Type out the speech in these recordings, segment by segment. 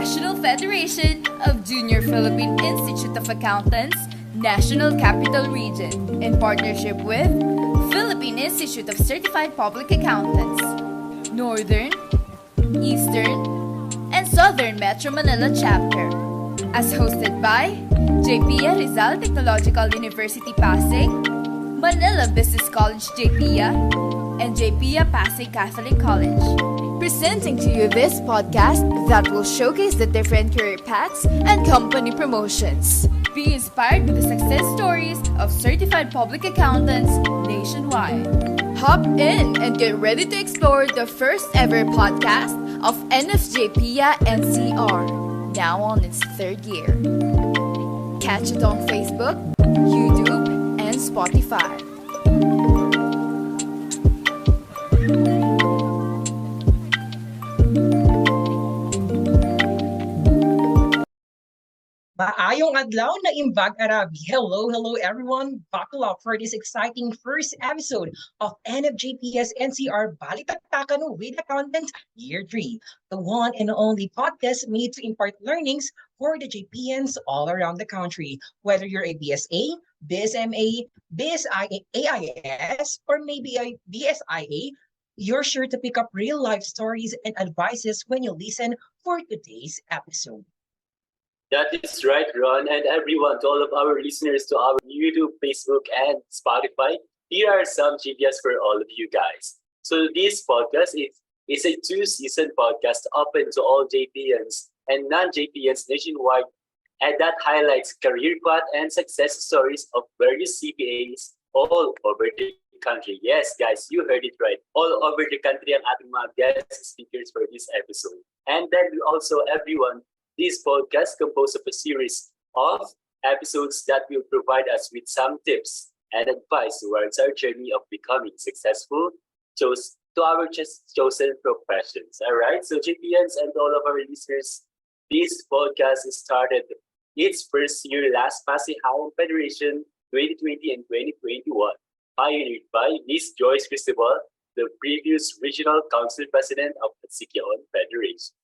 National Federation of Junior Philippine Institute of Accountants, National Capital Region, in partnership with Philippine Institute of Certified Public Accountants, Northern, Eastern, and Southern Metro Manila Chapter, as hosted by 𝐕𝐴 Rizal Technological University Pasig, Manila Business College 𝐕𝐴, and 𝐕𝐴 Pasig Catholic College. Presenting to you this podcast that will showcase the different career paths and company promotions. Be inspired with the success stories of certified public accountants nationwide. Hop in and get ready to explore the first ever podcast of 𝐕𝐴-NCR, now on its third year. Catch it on Facebook, YouTube, and Spotify. Maayong adlaw na imbag Arabi. Hello everyone. Buckle up for this exciting first episode of NFJP's NCR Balitaktakan with Accountants Year 3, the one and only podcast made to impart learnings for the JPNs all around the country. Whether you're a BSA, BSMA, BSIAIS, or maybe a BSIA, you're sure to pick up real life stories and advices when you listen for today's episode. That is right, Ron, and everyone, to all of our listeners, to our YouTube, Facebook, and Spotify. Here are some trivias for all of you guys. So this podcast is a two-season podcast open to all JPNs and non-JPNs nationwide, and that highlights career path and success stories of various CPAs all over the country. Yes, guys, you heard it right. All over the country ang ating mga guest speakers for this episode. And then also, everyone, this podcast composed of a series of episodes that will provide us with some tips and advice towards our journey of becoming successful to our chosen professions. All right, so JPNs and all of our listeners, this podcast started its first year last Pasig High Federation 2020 and 2021, pioneered by Ms. Joyce Cristobal, the previous Regional Council President of the Simangan Federation.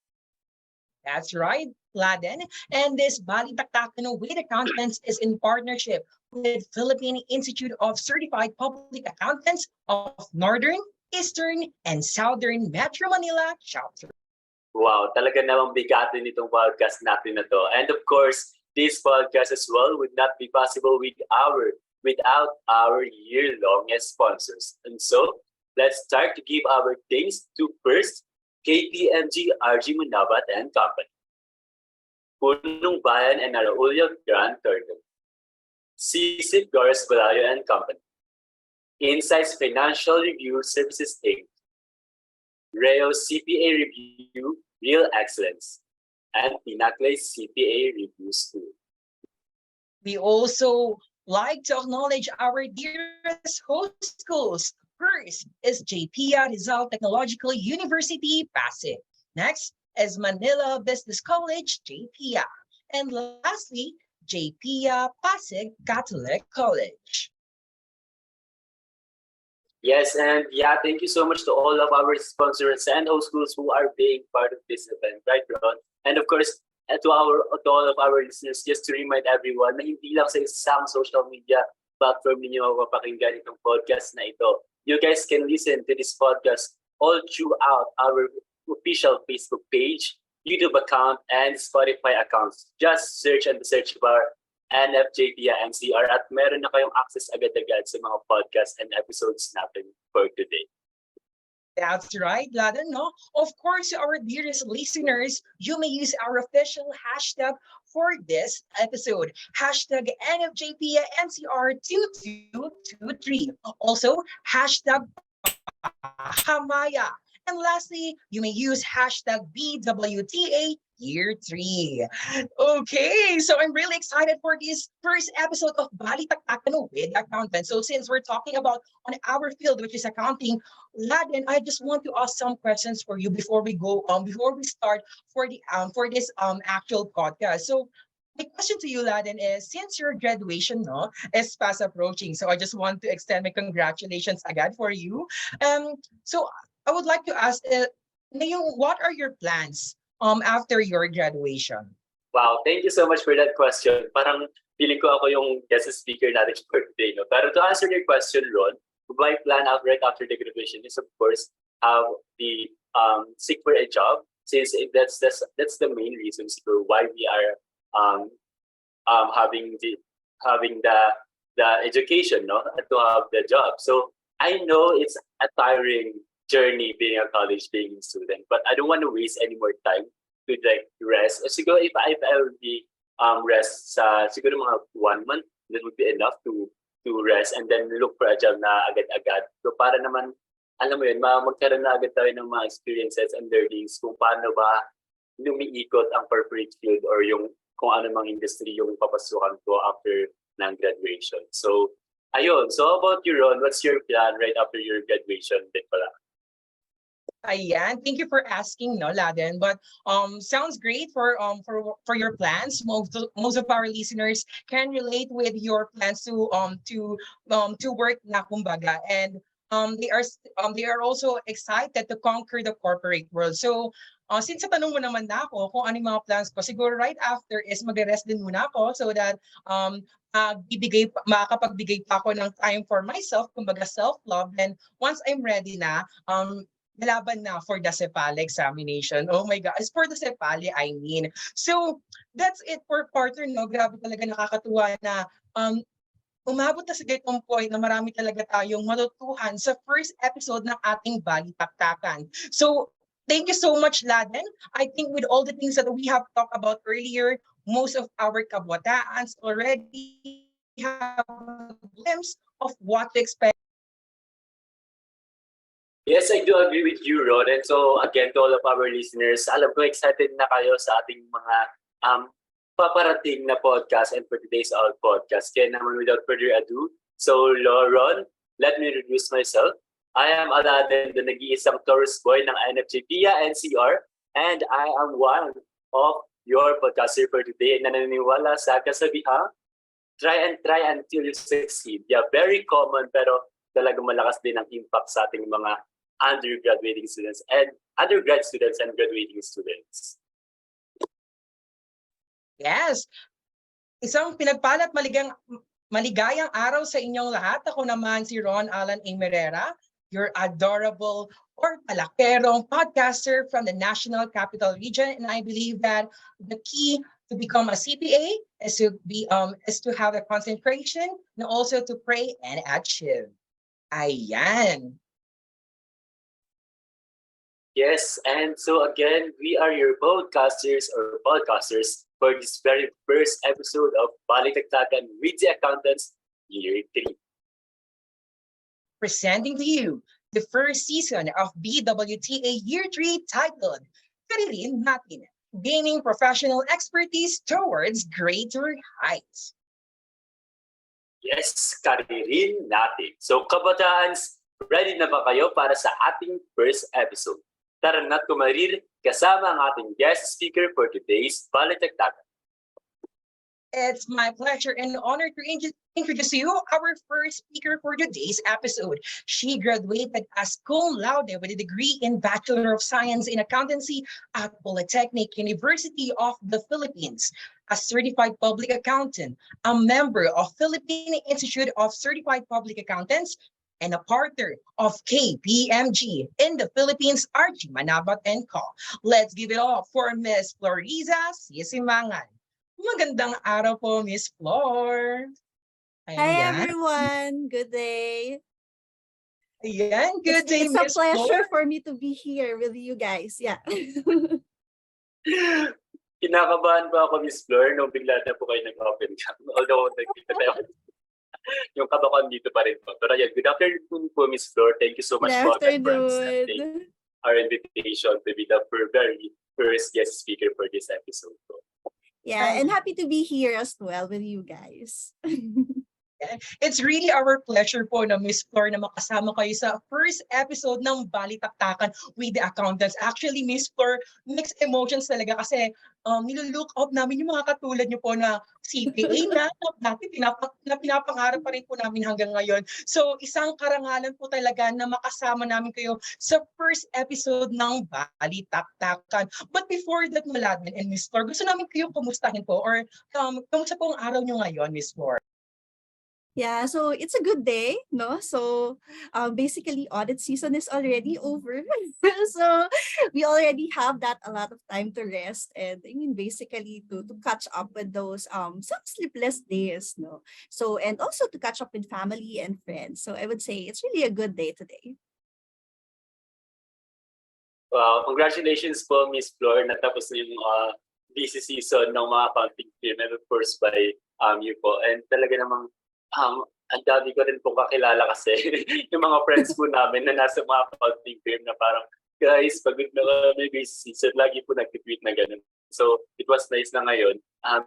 That's right, Laden. And this Balitaktakan with Accountants is in partnership with Philippine Institute of Certified Public Accountants of Northern, Eastern, and Southern Metro Manila Chapter. Wow, talaga namang bigatin itong podcast natin na to. And of course, this podcast as well would not be possible without our year-longest sponsors. And so, let's start to give our thanks to first, KPMG RG Munabat and Company, Punong Bayan and Araulio Grand Turtle, CSIP Doris Balayo and Company, Insights Financial Review Services Inc., Reo CPA Review Real Excellence, and Pinnacle CPA Review School. We also like to acknowledge our dearest host schools. First is 𝐕𝐴 Rizal Technological University Pasig. Next is Manila Business College 𝐕𝐴. And lastly, 𝐕𝐴 Pasig Catholic College. Yes, and thank you so much to all of our sponsors and host schools who are being part of this event, right, Ron? And of course, to all of our listeners, just to remind everyone na hindi lang sa isang social media platform ninyo mapapakinggan itong podcast na ito. You guys can listen to this podcast all throughout our official Facebook page, YouTube account, and Spotify accounts. Just search on the search bar NFJPA-NCR at meron na kayong access agad-agad sa mga podcast and episodes natin for today. That's right, Laden, no? Of course, our dearest listeners, you may use our official hashtag for this episode. Hashtag NFJPA-NCR2223. Also, hashtag Hamaya. And lastly, you may use hashtag 𝐕𝐴 Year 3. Okay, so I'm really excited for this first episode of Balitaktakan with Accountants. So since we're talking about on our field, which is accounting, Laden, I just want to ask some questions for you before we start for this actual podcast. So my question to you, Laden, is since your graduation is fast approaching, so I just want to extend my congratulations again for you. So I would like to ask, what are your plans after your graduation? Wow, thank you so much for that question. Parang feeling ko ako yung guest speaker natin for today. No? Pero to answer your question, Ron, my plan right after the graduation is, of course, the seek for a job, since that's the main reasons for why we are having the education, no, to have the job. So I know it's a tiring journey being a college, being a student, but I don't want to waste any more time to like rest. Siguro if I already rest sa siguro mga 1 month, that would be enough to rest and then look for a job na agad-agad. So para naman, alam mo yun, magkaroon na agad tayo ng mga experiences and learnings kung paano ba lumiikot ang corporate field or yung kung ano mang industry yung papasukan ko after ng graduation. So, ayun. So, how about you, Ron? What's your plan right after your graduation? Din pala. Ayan, thank you for asking, no, Laden. But sounds great for your plans. Most of our listeners can relate with your plans to work na kumbaga, and they are also excited to conquer the corporate world. So since tanong mo naman na ako kung ano yung mga plans ko, siguro right after is mag-rest din muna ako so that makakapagbigay pa ako ng time for myself, kumbaga self-love. And once I'm ready na, nalaban na for the CPA examination. Oh my God, it's for the CPA, I mean. So that's it for partner, no? Grabe talaga, nakakatuwa na umabot na sa ganitong point na marami talaga tayong matutuhan sa first episode ng ating Balitaktakan. So thank you so much, Laden. I think with all the things that we have talked about earlier, most of our Ka-BWTA-ans already have a glimpse of what to expect. Yes, I do agree with you, Ron. And so again, to all of our listeners, alam ko excited na kayo sa ating mga paparating na podcast and for today's podcast. Kaya naman without further ado, so Ron, let me introduce myself. I am Aladdin, the nag-iisang tourist boy ng NCR, and I am one of your podcaster for today na naniniwala sa kasabihan, try until you succeed. Yeah, very common pero talagang malakas din ang impact sa ating mga undergraduate students and graduating students. Yes. Isang pinagpalat maligayang araw sa inyong lahat. Ako naman si Ron Alan A. Merera, your adorable or palakerong podcaster from the National Capital Region. And I believe that the key to become a CPA is to have a concentration and also to pray and achieve. Ayan. Yes, and so again, we are your podcasters for this very first episode of Balitaktakan with the Accountants Year 3. Presenting to you the first season of 𝐕WTA Year 3 titled Karirin Natin, Gaining Professional Expertise Towards Greater Heights. Yes, karirin natin. So, Ka-BWTA-ans, ready na ba kayo para sa ating first episode? Tara na't kumarir kasama ang ating guest speaker for today's Balitaktakan. It's my pleasure and honor to introduce you our first speaker for today's episode. She graduated as cum laude with a degree in Bachelor of Science in Accountancy at Polytechnic University of the Philippines, a certified public accountant, a member of Philippine Institute of Certified Public Accountants, and a partner of KPMG in the Philippines, RG Manabat & Co. Let's give it all for Miss Florizza Simangan. Magandang araw po, Miss Flor. Ayan. Hi everyone, good day. Ayan, good day, Miss Flor. It's a pleasure for me to be here with you guys. Yeah. Kinakabahan pa ako, Miss Flor, nung bigla na po kayo nag-open cam. Although nagkita tayo. Yung kabakan dito pa rin po. Pero yeah, good afternoon po, Miss Flor. Thank you so much for accepting our invitation to be the very first guest speaker for this episode. Yeah, and happy to be here as well with you guys. It's really our pleasure po na Miss Flor na makasama kayo sa first episode ng Balitaktakan with the Accountants. Actually, Miss Flor, mixed emotions talaga kasi nilulook up namin yung mga katulad niyo po na CPA na pinapangarap pa rin po namin hanggang ngayon. So isang karangalan po talaga na makasama namin kayo sa first episode ng Balitaktakan. But before that, Maladman and Miss Flor, gusto namin kayo kumustahin po or kamusta po ang araw niyo ngayon, Miss Flor? Yeah, so it's a good day, no? So basically audit season is already over. So we already have that a lot of time to rest and I mean basically to catch up with those some sleepless days, no? So and also to catch up with family and friends. So I would say it's really a good day today. Wow, congratulations po, Miss Flor. Natapos na yung busy season ng mga accounting firm and of course by you po. And talaga namang ang dami ko rin po kakilala kasi yung mga friends po namin na nasa mga accounting firm na parang, guys, pagod na kami busy season, lagi po nag-tweet na ganun. So, it was nice na ngayon.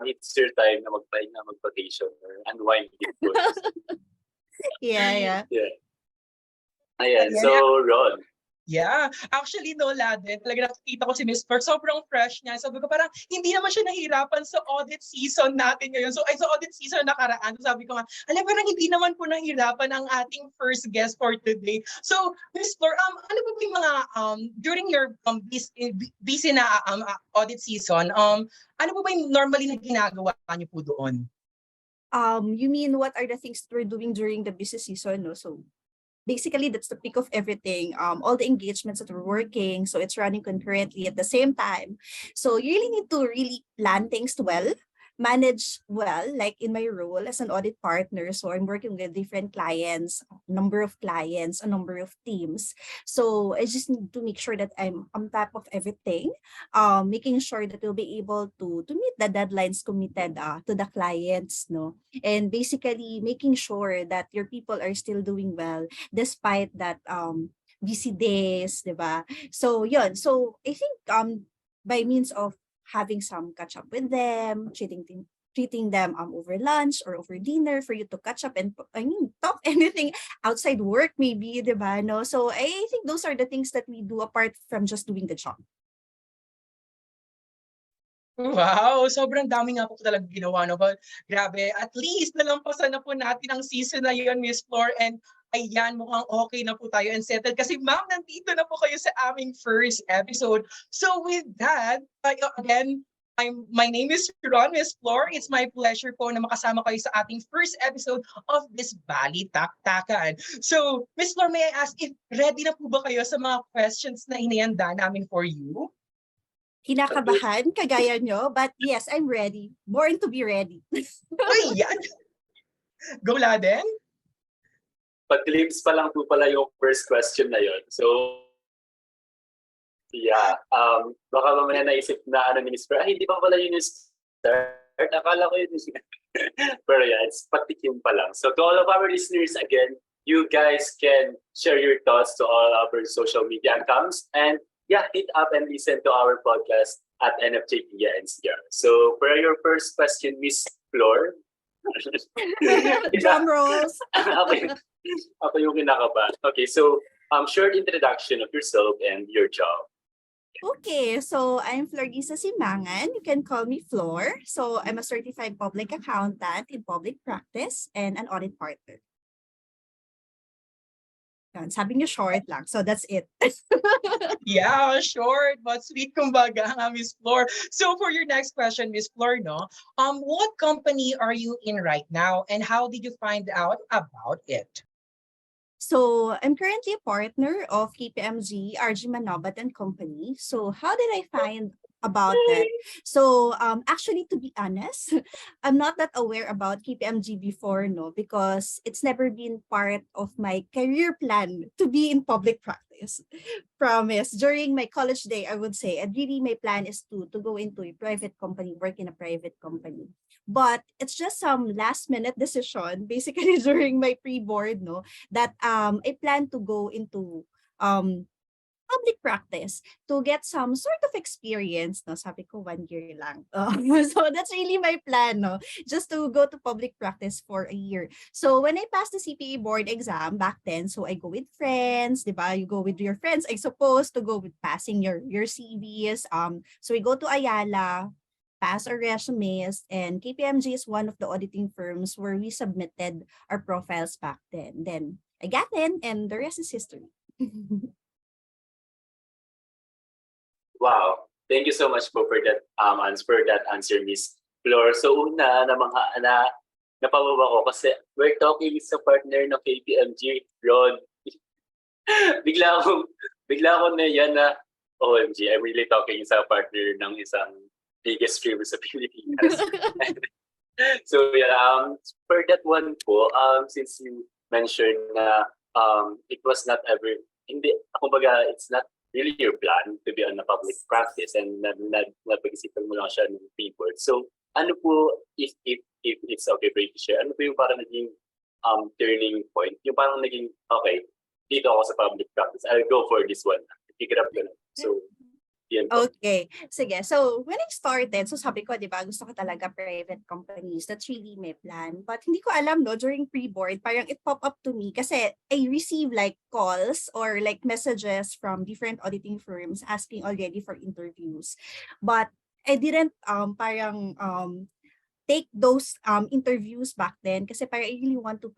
It's your time na magpahinga, mag-vacation or unwind. Yeah. Ayan, so Ron. Yeah, actually no, Laden, talaga nakikita ko si Miss Flor, sobrang fresh niya. Sabi ko parang hindi naman siya nahirapan sa audit season natin ngayon. So ay sa audit season nakaraan, so sabi ko nga, alam parang hindi naman po nahirapan ang ating first guest for today. So Miss Flor, ano ba yung mga during your busy na audit season, ano ba yung normally na ginagawa niyo po doon? You mean what are the things that we're doing during the busy season, no? So basically, that's the peak of everything. All the engagements that we're working, so it's running concurrently at the same time. So you really need to really plan things well, manage well, like in my role as an audit partner. So I'm working with different clients, a number of clients, a number of teams. So I just need to make sure that I'm on top of everything, making sure that we'll be able to meet the deadlines committed to the clients, no? And basically making sure that your people are still doing well despite that busy days, diba? So yun. So I think by means of having some catch up with them, treating them over lunch or over dinner for you to catch up and talk anything outside work maybe, diba? No? So I think those are the things that we do apart from just doing the job. Wow, sobrang dami nga po talaga ginawa, no? But grabe, at least nalampasan na po natin ang season na yun, Miss Flor, and ayan, mukhang okay na po tayo and settled. Kasi ma'am, nandito na po kayo sa aming first episode. So with that, again, my name is Ron, Miss Flor. It's my pleasure po na makasama kayo sa ating first episode of this Balitaktakan. So, Miss Flor, may I ask if ready na po ba kayo sa mga questions na inihanda namin for you? Kinakabahan, kagaya nyo, but yes, I'm ready. Born to be ready. Ayan! Go, Laden! Pag-glimpse pa lang po pala yung first question na yon. So, yeah. Baka mamaya naisip na ni Miss Flor, hindi pa pala yun yung start. Akala ko yun yung pero yeah, it's patikim pa lang. So to all of our listeners, again, you guys can share your thoughts to all our social media accounts and yeah, hit up and listen to our podcast at 𝐸𝐴&𝐶. So for your first question, Miss Flor. Drum rolls. Ako yung kinakabahan. Okay, so short introduction of yourself and your job. Okay, so I'm Florizza Simangan. You can call me Flor. So I'm a certified public accountant in public practice and an audit partner. Sabi niyo short lang. So that's it. Yeah, short but sweet kumbaga, Miss Flor. So for your next question, Miss Flor, no, what company are you in right now and how did you find out about it? So I'm currently a partner of KPMG, RG Manobat and Company. So how did I find about that? So actually, to be honest, I'm not that aware about KPMG before, no, because it's never been part of my career plan to be in public practice. Promise. During my college day, I would say, and really my plan is to go into a private company, work in a private company. But it's just some last minute decision, basically during my pre-board, no, that I plan to go into public practice to get some sort of experience. No, sabi ko 1 year lang. So that's really my plan, no, just to go to public practice for a year. So when I passed the CPA board exam back then, so I go with friends, di ba? You go with your friends, I suppose, to go with passing your CVs. So we go to Ayala, pass our resumes, and KPMG is one of the auditing firms where we submitted our profiles back then. Then I got in, and the rest is history. Wow. Thank you so much po for that answer, Miss Flor. So una na mga napabawa ko kasi we're talking sa partner ng KPMG, Ron. bigla ako na yan na OMG, I'm really talking sa partner ng isang biggest firm sa Pilipinas. So yeah, for that one po, since you mentioned na it was not ever, hindi, kumbaga, it's not really your plan to be on a public practice and napag-isipan mo lang siya ng pre-board. So ano po, if it's okay for you to share, ano po yung parang naging turning point? Yung parang naging, okay, dito ako sa public practice, I'll go for this one. Pick it up yun. So, yan po. Okay. Sige. So, when I started, so sabi ko, di ba, gusto ko talaga private companies. That's really my plan. But hindi ko alam, no, during pre-board, parang it pop up to me kasi I receive like calls or like messages from different auditing firms asking already for interviews. But I didn't take those interviews back then kasi parang I really want to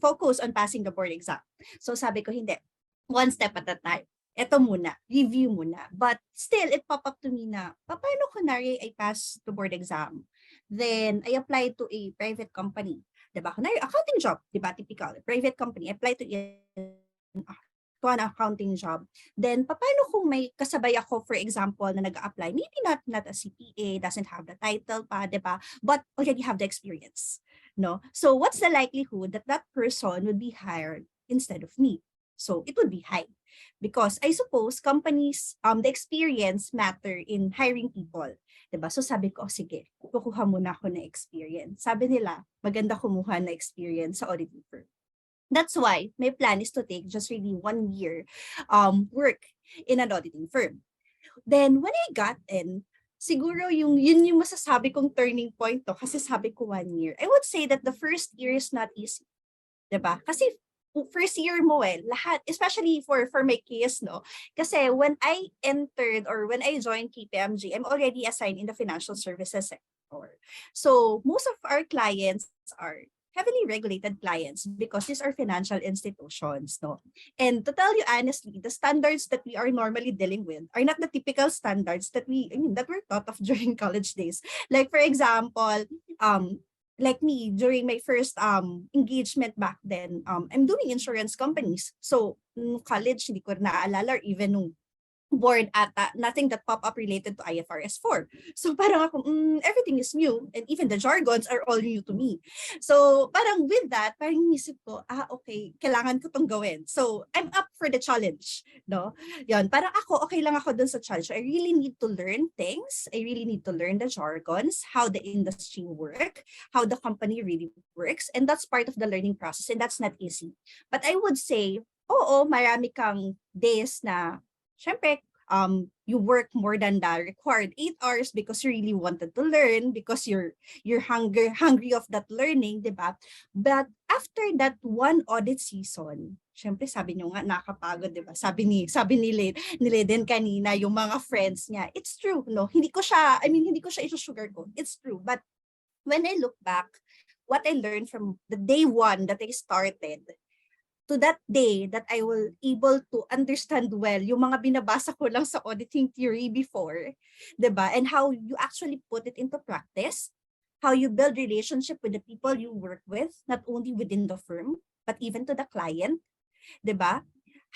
focus on passing the board exam. So sabi ko, hindi. One step at a time. Ito muna, review muna. But still, it pop up to me na, paano kunwari I pass the board exam? Then, I applied to a private company. Diba? Kunwari, accounting job. Diba? Typical. Private company. I applied to an accounting job. Then, paano kung may kasabay ako, for example, na nag-a-apply, maybe not a CPA, doesn't have the title pa, diba? But already have the experience. No? So, what's the likelihood that that person would be hired instead of me? So, it would be high. Because I suppose companies, the experience matter in hiring people. Diba? So sabi ko, sige, kukuha muna ako na experience. Sabi nila, maganda kumuha na experience sa auditing firm. That's why my plan is to take just really 1 year work in an auditing firm. Then when I got in, siguro yun yung masasabi kong turning point to kasi sabi ko 1 year. I would say that the first year is not easy. Diba? Kasi first year mo lahat, especially for my case, no? Kasi when I entered or when I joined KPMG, I'm already assigned in the financial services sector. So most of our clients are heavily regulated clients because these are financial institutions, no? And to tell you honestly, the standards that we are normally dealing with are not the typical standards that that we're taught of during college days. Like for example, like me, during my first engagement back then, I'm doing insurance companies. So, nung college, hindi ko naaalala or even nung board ata, nothing that pop up related to IFRS 4. So parang ako, everything is new and even the jargons are all new to me. So parang with that, parang inisip ko, okay, kailangan ko tong gawin. So I'm up for the challenge, no? Yon, parang ako, okay lang ako dun sa challenge. So, I really need to learn things. I really need to learn the jargons, how the industry work, how the company really works. And that's part of the learning process and that's not easy. But I would say, oo, marami kang days na syempre, you work more than the required 8 hours because you really wanted to learn, because you're hungry of that learning, diba? But after that one audit season, syempre sabi niyo nga nakakapagod, diba? Sabi ni Leden kanina, yung mga friends niya, it's true, no? Hindi ko siya isusugarcoat. It's true. But when I look back, what I learned from the day one that I started, to that day that I will able to understand well yung mga binabasa ko lang sa auditing theory before, diba? And how you actually put it into practice, how you build relationship with the people you work with, not only within the firm, but even to the client, diba?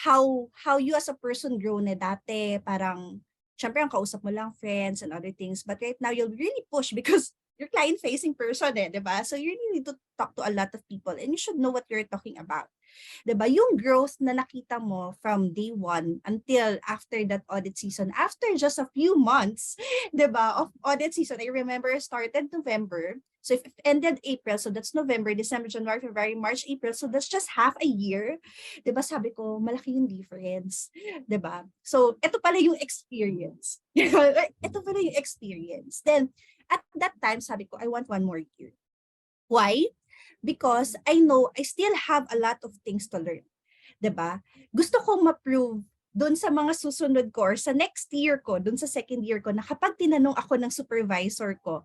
How you as a person grow na dati, parang, syempre ang kausap mo lang friends and other things, but right now you'll really push because you're client-facing person, diba? So you really need to talk to a lot of people and you should know what you're talking about. 'Diba? Yung growth na nakita mo from day one until after that audit season, after just a few months, 'diba, of audit season. I remember it started November. So if it ended April, so that's November, December, January, February, March, April. So that's just half a year. 'Diba? Sabi ko, malaki yung difference. 'Diba? So ito pala yung experience. Ito pala yung experience. Then at that time, sabi ko, I want one more year. Why? Because I know I still have a lot of things to learn. 'Diba? Gusto kong ma-prove doon sa mga susunod ko or sa next year ko, doon sa second year ko, na kapag tinanong ako ng supervisor ko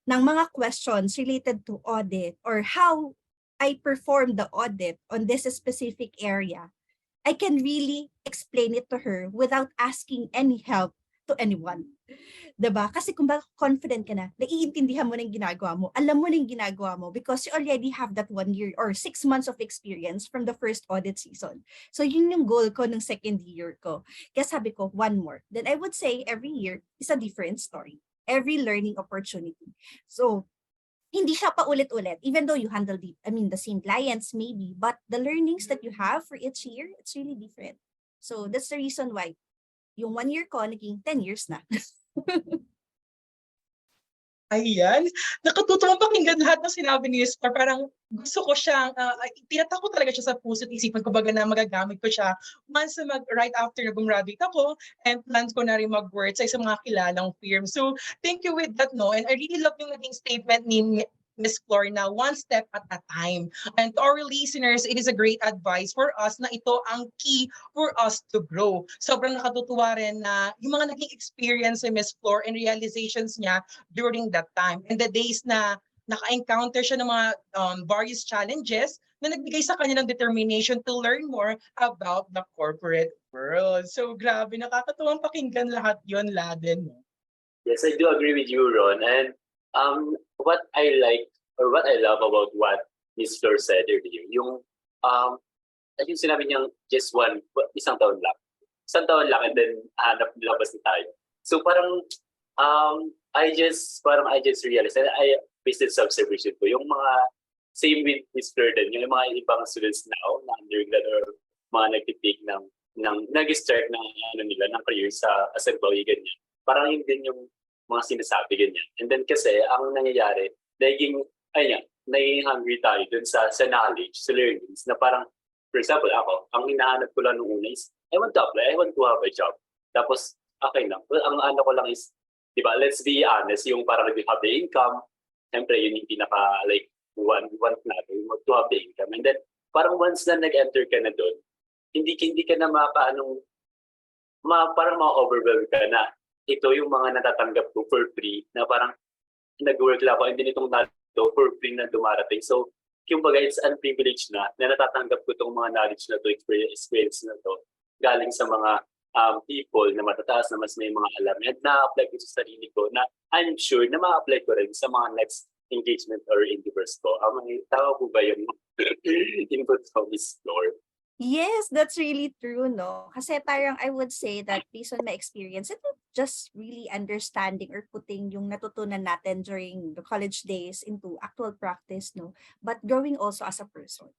ng mga questions related to audit or how I perform the audit on this specific area, I can really explain it to her without asking any help to anyone. 'Diba? Kasi kung baka confident ka na, naiintindihan mo na yung ginagawa mo, alam mo na yung ginagawa mo because you already have that 1 year or 6 months of experience from the first audit season. So yun yung goal ko ng second year ko. Kaya sabi ko, one more. Then I would say every year is a different story. Every learning opportunity. So hindi siya paulit-ulit, even though you handle the same clients maybe, but the learnings that you have for each year, it's really different. So that's the reason why yung 1 year ko naging 10 years na. Ayan, nakatutuwa pakinggan lahat ng sinabi ni Star. Parang gusto ko siyang, tinatak ko talaga siya sa puso at isipan ko baga na magagamit ko siya once na right after na gumraduate ako and plans ko na rin mag-work sa isang mga kilalang firm. So, thank you with that, no? And I really love yung naging statement ni Miss Flor na one step at a time. And to our listeners, it is a great advice for us na ito ang key for us to grow. Sobrang nakatutuwa rin na yung mga naging experience ni Miss Flor and realizations niya during that time. And the days na naka-encounter siya ng mga various challenges na nagbigay sa kanya ng determination to learn more about the corporate world. So grabe, nakakatuwang pakinggan lahat yon, Laden. Yes, I do agree with you, Ron. And what I like or what I love about what Miss Flor said earlier, yung sinabi niyang just isang taon lang. Isang taon lang and then labas na tayo. So parang I just realized, and I based this observation ko, yung mga same with Miss Flor din, yung mga ibang students now na undergrad or mga nag-take ng nag-start ng career as employee ganyan. Parang yun din yung mga sinasabi ganyan. And then kasi, ang nangyayari, naging hungry tayo dun sa knowledge, sa learnings, na parang, for example, ako, ang hinahanap ko lang nung una is, I want to apply, I want to have a job. Tapos, okay lang. Well, ang ano ko lang is, di ba, let's be honest, yung parang have the income, siyempre, yun yung pinaka, want natin, to have the income. And then, parang once na nag-enter ka na dun, hindi ka na parang ma-overwhelm ka na. Ito yung mga natatanggap ko for free na parang nag-work lang ako and then itong nato for free na dumarating. So, yung baga, it's unprivileged na natatanggap ko itong mga knowledge na to, experience na to, galing sa mga people na matataas na mas may mga alam. And na-apply ko sa sarili ko na I'm sure na ma-apply ko rin sa mga next engagement or endeavors ko. Tama po ba yung input ko, Miss Flor? Yes, that's really true, no? Kasi parang I would say that based on my experience, it's not just really understanding or putting yung natutunan natin during the college days into actual practice, no? But growing also as a person,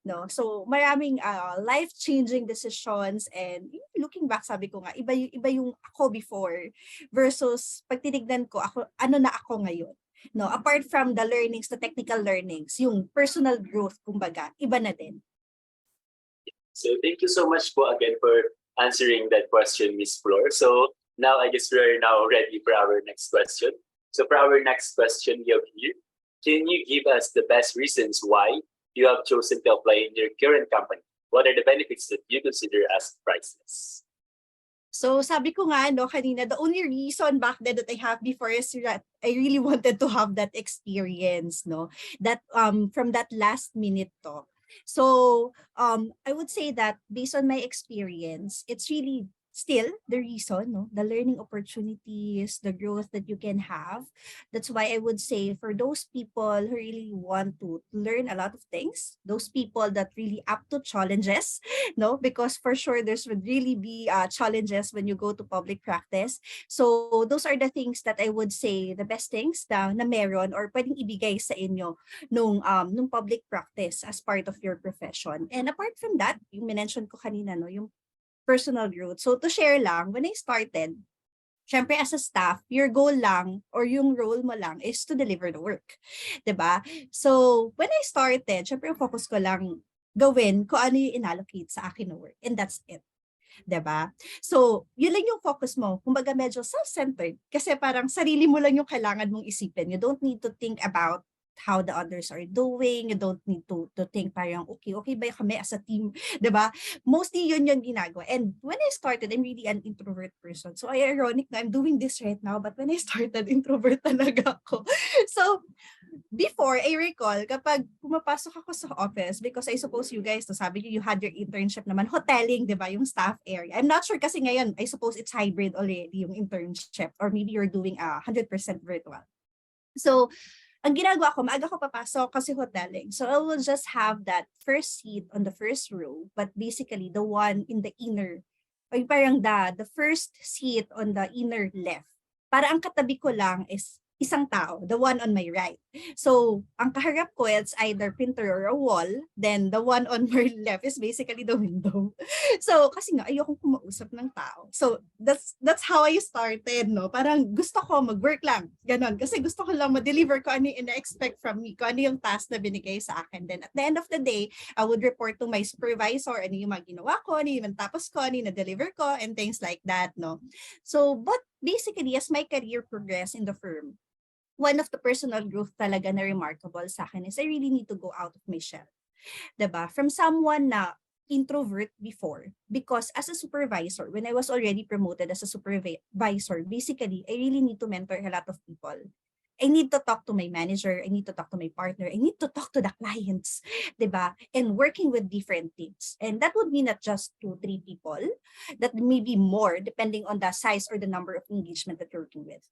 no? So maraming life-changing decisions and looking back, sabi ko nga, iba yung ako before versus pag tinignan ko, ano na ako ngayon. No, apart from the learnings, the technical learnings, yung personal growth, kumbaga, iba na din. So thank you so much po again for answering that question, Miss Flor. So now I guess we're now ready for our next question. So for our next question we have here, can you give us the best reasons why you have chosen to apply in your current company? What are the benefits that you consider as priceless? So sabi ko nga kanina, the only reason back then that I have before is that I really wanted to have that experience, that from that last minute to. So I would say that based on my experience, it's really still the reason, no, the learning opportunities, the growth that you can have. That's why I would say for those people who really want to learn a lot of things, those people that really up to challenges, no, because for sure there's would really be challenges when you go to public practice. So those are the things that I would say, the best things na meron or pwedeng ibigay sa inyo nung public practice as part of your profession. And apart from that, yung mention ko kanina, no, yung personal growth. So to share lang, when I started, syempre as a staff, your goal lang or yung role mo lang is to deliver the work. 'Di ba? So when I started, syempre yung focus ko lang gawin kung ano yung inallocate sa akin na work. And that's it. 'Di ba? So, yun lang yung focus mo. Kumbaga medyo self-centered kasi parang sarili mo lang yung kailangan mong isipin. You don't need to think about how the others are doing. You don't need to think parang okay ba kami as a team, 'di ba? Mostly yun yung ginagawa. And when I started, I'm really an introvert person. So ironic na I'm doing this right now, but when I started, introvert talaga ako. So before, I recall, kapag pumapasok ako sa office, because I suppose you guys, sabi niyo, you had your internship naman, hoteling, di ba, yung staff area. I'm not sure kasi ngayon, I suppose it's hybrid already, yung internship, or maybe you're doing 100% virtual. So, ang ginagawa ko, maaga ko papasok kasi hoteling. So, I will just have that first seat on the first row, but basically, the one in the inner, or parang the first seat on the inner left. Para ang katabi ko lang is isang tao, the one on my right. So, ang kaharap ko, it's either printer or a wall. Then, the one on my left is basically the window. So, kasi nga, ayokong kumausap ng tao. So, that's how I started, no? Parang gusto ko mag-work lang. Ganon. Kasi gusto ko lang ma-deliver ko ano yung ina-expect from me, ko ano yung task na binigay sa akin. Then, at the end of the day, I would report to my supervisor, ano yung mga ginawa ko, ano yung tapos ko, ano yung na-deliver ko, and things like that, no? So, but basically, as my career progressed in the firm, one of the personal growth talaga na remarkable sa akin is I really need to go out of my shell. 'Di ba? From someone na introvert before, because as a supervisor, when I was already promoted as a supervisor, basically, I really need to mentor a lot of people. I need to talk to my manager, I need to talk to my partner, I need to talk to the clients, 'di ba? And working with different teams. And that would mean not just 2, 3 people, that may be more depending on the size or the number of engagement that you're working with.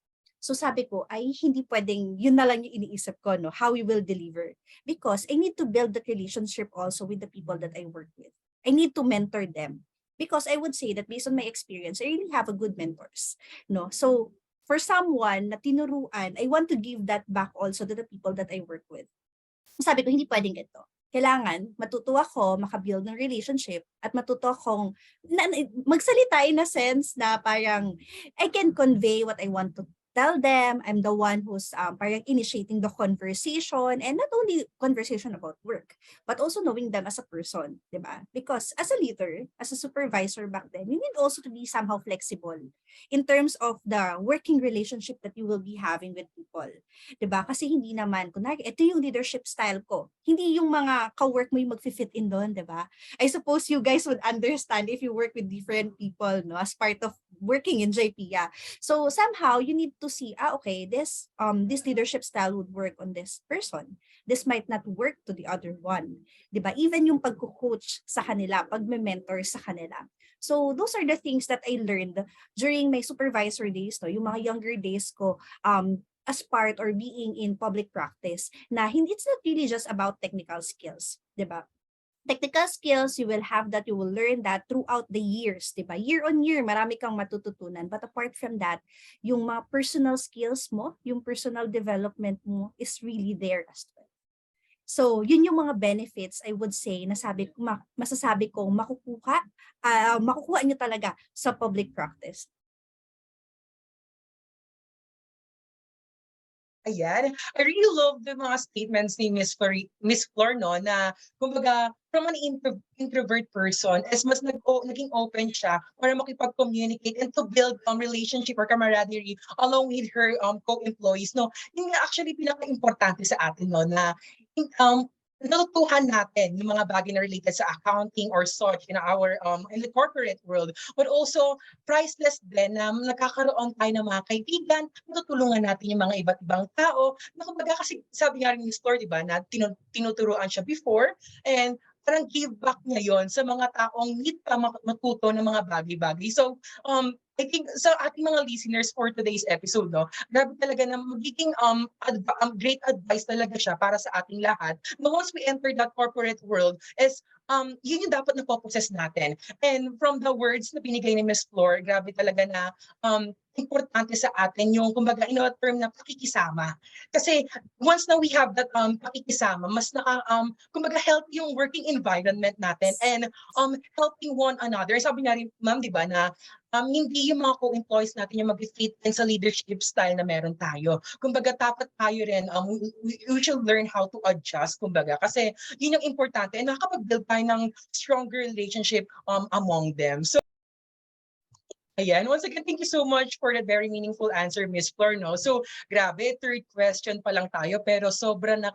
So sabi ko, ay hindi pwedeng yun na lang yung iniisip ko, no, how we will deliver. Because I need to build that relationship also with the people that I work with. I need to mentor them. Because I would say that based on my experience, I really have a good mentors. No? So for someone na tinuruan, I want to give that back also to the people that I work with. Sabi ko, hindi pwedeng ito. Kailangan matuto ako, makabuild ng relationship, at matuto akong magsalita in a sense na parang I can convey what I want to tell them. I'm the one who's parang initiating the conversation, and not only conversation about work, but also knowing them as a person, di ba? Because as a leader, as a supervisor back then, you need also to be somehow flexible in terms of the working relationship that you will be having with people. Di ba? Kasi hindi naman, kunwari, ito yung leadership style ko. Hindi yung mga ka-work mo yung mag-fit in doon, di ba? I suppose you guys would understand if you work with different people, no, as part of working in CPA. So somehow you need to see, okay, this leadership style would work on this person. This might not work to the other one. 'Di ba? Even yung pagko-coach sa kanila, pagme-mentor sa kanila. So those are the things that I learned during my supervisor days, no, yung mga younger days ko, as part or being in public practice, na it's not really just about technical skills, 'di ba? Technical skills, you will have that, you will learn that throughout the years, di ba? Year on year, marami kang matututunan. But apart from that, yung mga personal skills mo, yung personal development mo is really there as well. So, yun yung mga benefits, I would say, masasabi kong makukuha nyo talaga sa public practice. Ayan. I really love the mga statements ni Miss Flor, no, na kumbaga from an introvert person as mas naging open siya para makipag-communicate and to build relationship or camaraderie along with her co-employees, no. Yung actually pinaka-importante sa atin, no, na natutuhan natin yung mga bagay na related sa accounting or such in our in the corporate world, but also priceless din na nagkakaroon tayo ng mga kaibigan, matutulungan natin yung mga iba't ibang tao na kumbaga kasi sabi nga rin ni Store, di ba, na tinuturuan siya before, and parang give back niya yon sa mga taong need pa matuto ng mga bagay-bagay. So, I think sa ating mga listeners for today's episode, no, grabe talaga na magiging great advice talaga siya para sa ating lahat. No, once we enter that corporate world, is yun yung dapat na focus natin. And from the words na binigay ni Miss Flor, grabe talaga na importante sa atin yung, kumbaga, in a term na pakikisama. Kasi once na we have that pakikisama, mas kumbaga, healthy yung working environment natin and helping one another. Sabi nga rin, ma'am, di ba, na hindi yung mga co-employees natin yung mag-fit din sa leadership style na meron tayo. Kumbaga, dapat tayo rin, we should learn how to adjust, kumbaga, kasi yun yung importante and nakakapag-build tayo ng stronger relationship among them. So, ayan, once again, thank you so much for that very meaningful answer, Miss Flor, no? So, grabe, third question pa lang tayo, pero sobra na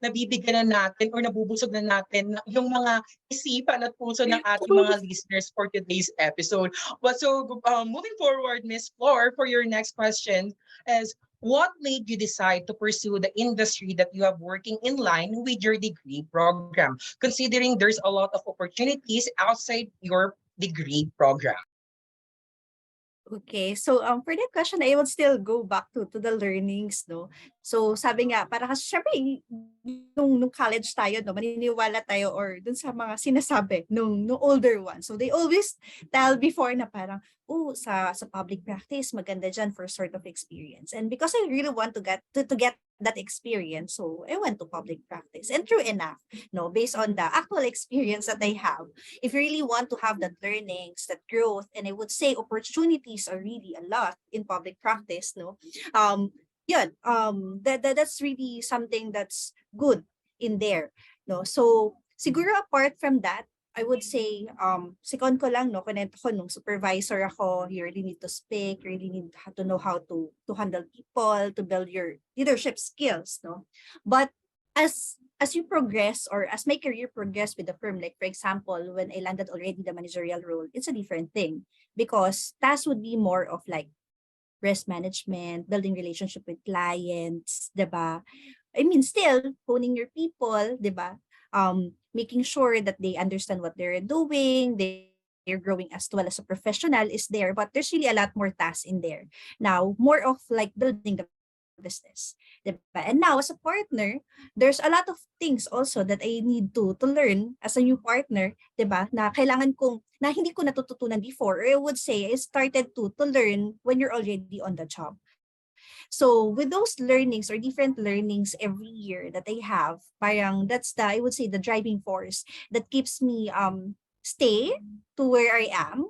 nabibigyan na natin or nabubusog na natin yung mga isipan at puso ng ating mga listeners for today's episode. But so, moving forward, Miss Flor, for your next question is, what made you decide to pursue the industry that you have working in line with your degree program, considering there's a lot of opportunities outside your degree program? Okay, so for that question, I would still go back to the learnings, no? So sabi nga, para kasi syempre, nung college tayo, no, maniniwala tayo or dun sa mga sinasabi nung older ones. So they always tell before na parang, oh, sa public practice, maganda dyan for sort of experience. And because I really want to get that experience, so I went to public practice. And true enough, no, based on the actual experience that I have, if you really want to have that learnings, that growth, and I would say opportunities are really a lot in public practice, no, that's really something that's good in there, no. So siguro apart from that, I would say, second ko lang, no, connect ko nung supervisor ako, you really need to speak, you really need to know how to handle people, to build your leadership skills, no. But as you progress or as my career progressed with the firm, like for example, when I landed already the managerial role, it's a different thing because tasks would be more of like risk management, building relationship with clients, diba? I mean, still honing your people, diba? Making sure that they understand what they're doing, they're growing as well as a professional is there, but there's really a lot more tasks in there. Now, more of like building the business, diba? And now as a partner, there's a lot of things also that I need to learn as a new partner, diba? Na kailangan kong, na hindi ko natututunan before, or I would say I started to learn when you're already on the job. So with those learnings or different learnings every year that I have, parang that's the, I would say, the driving force that keeps me stay to where I am.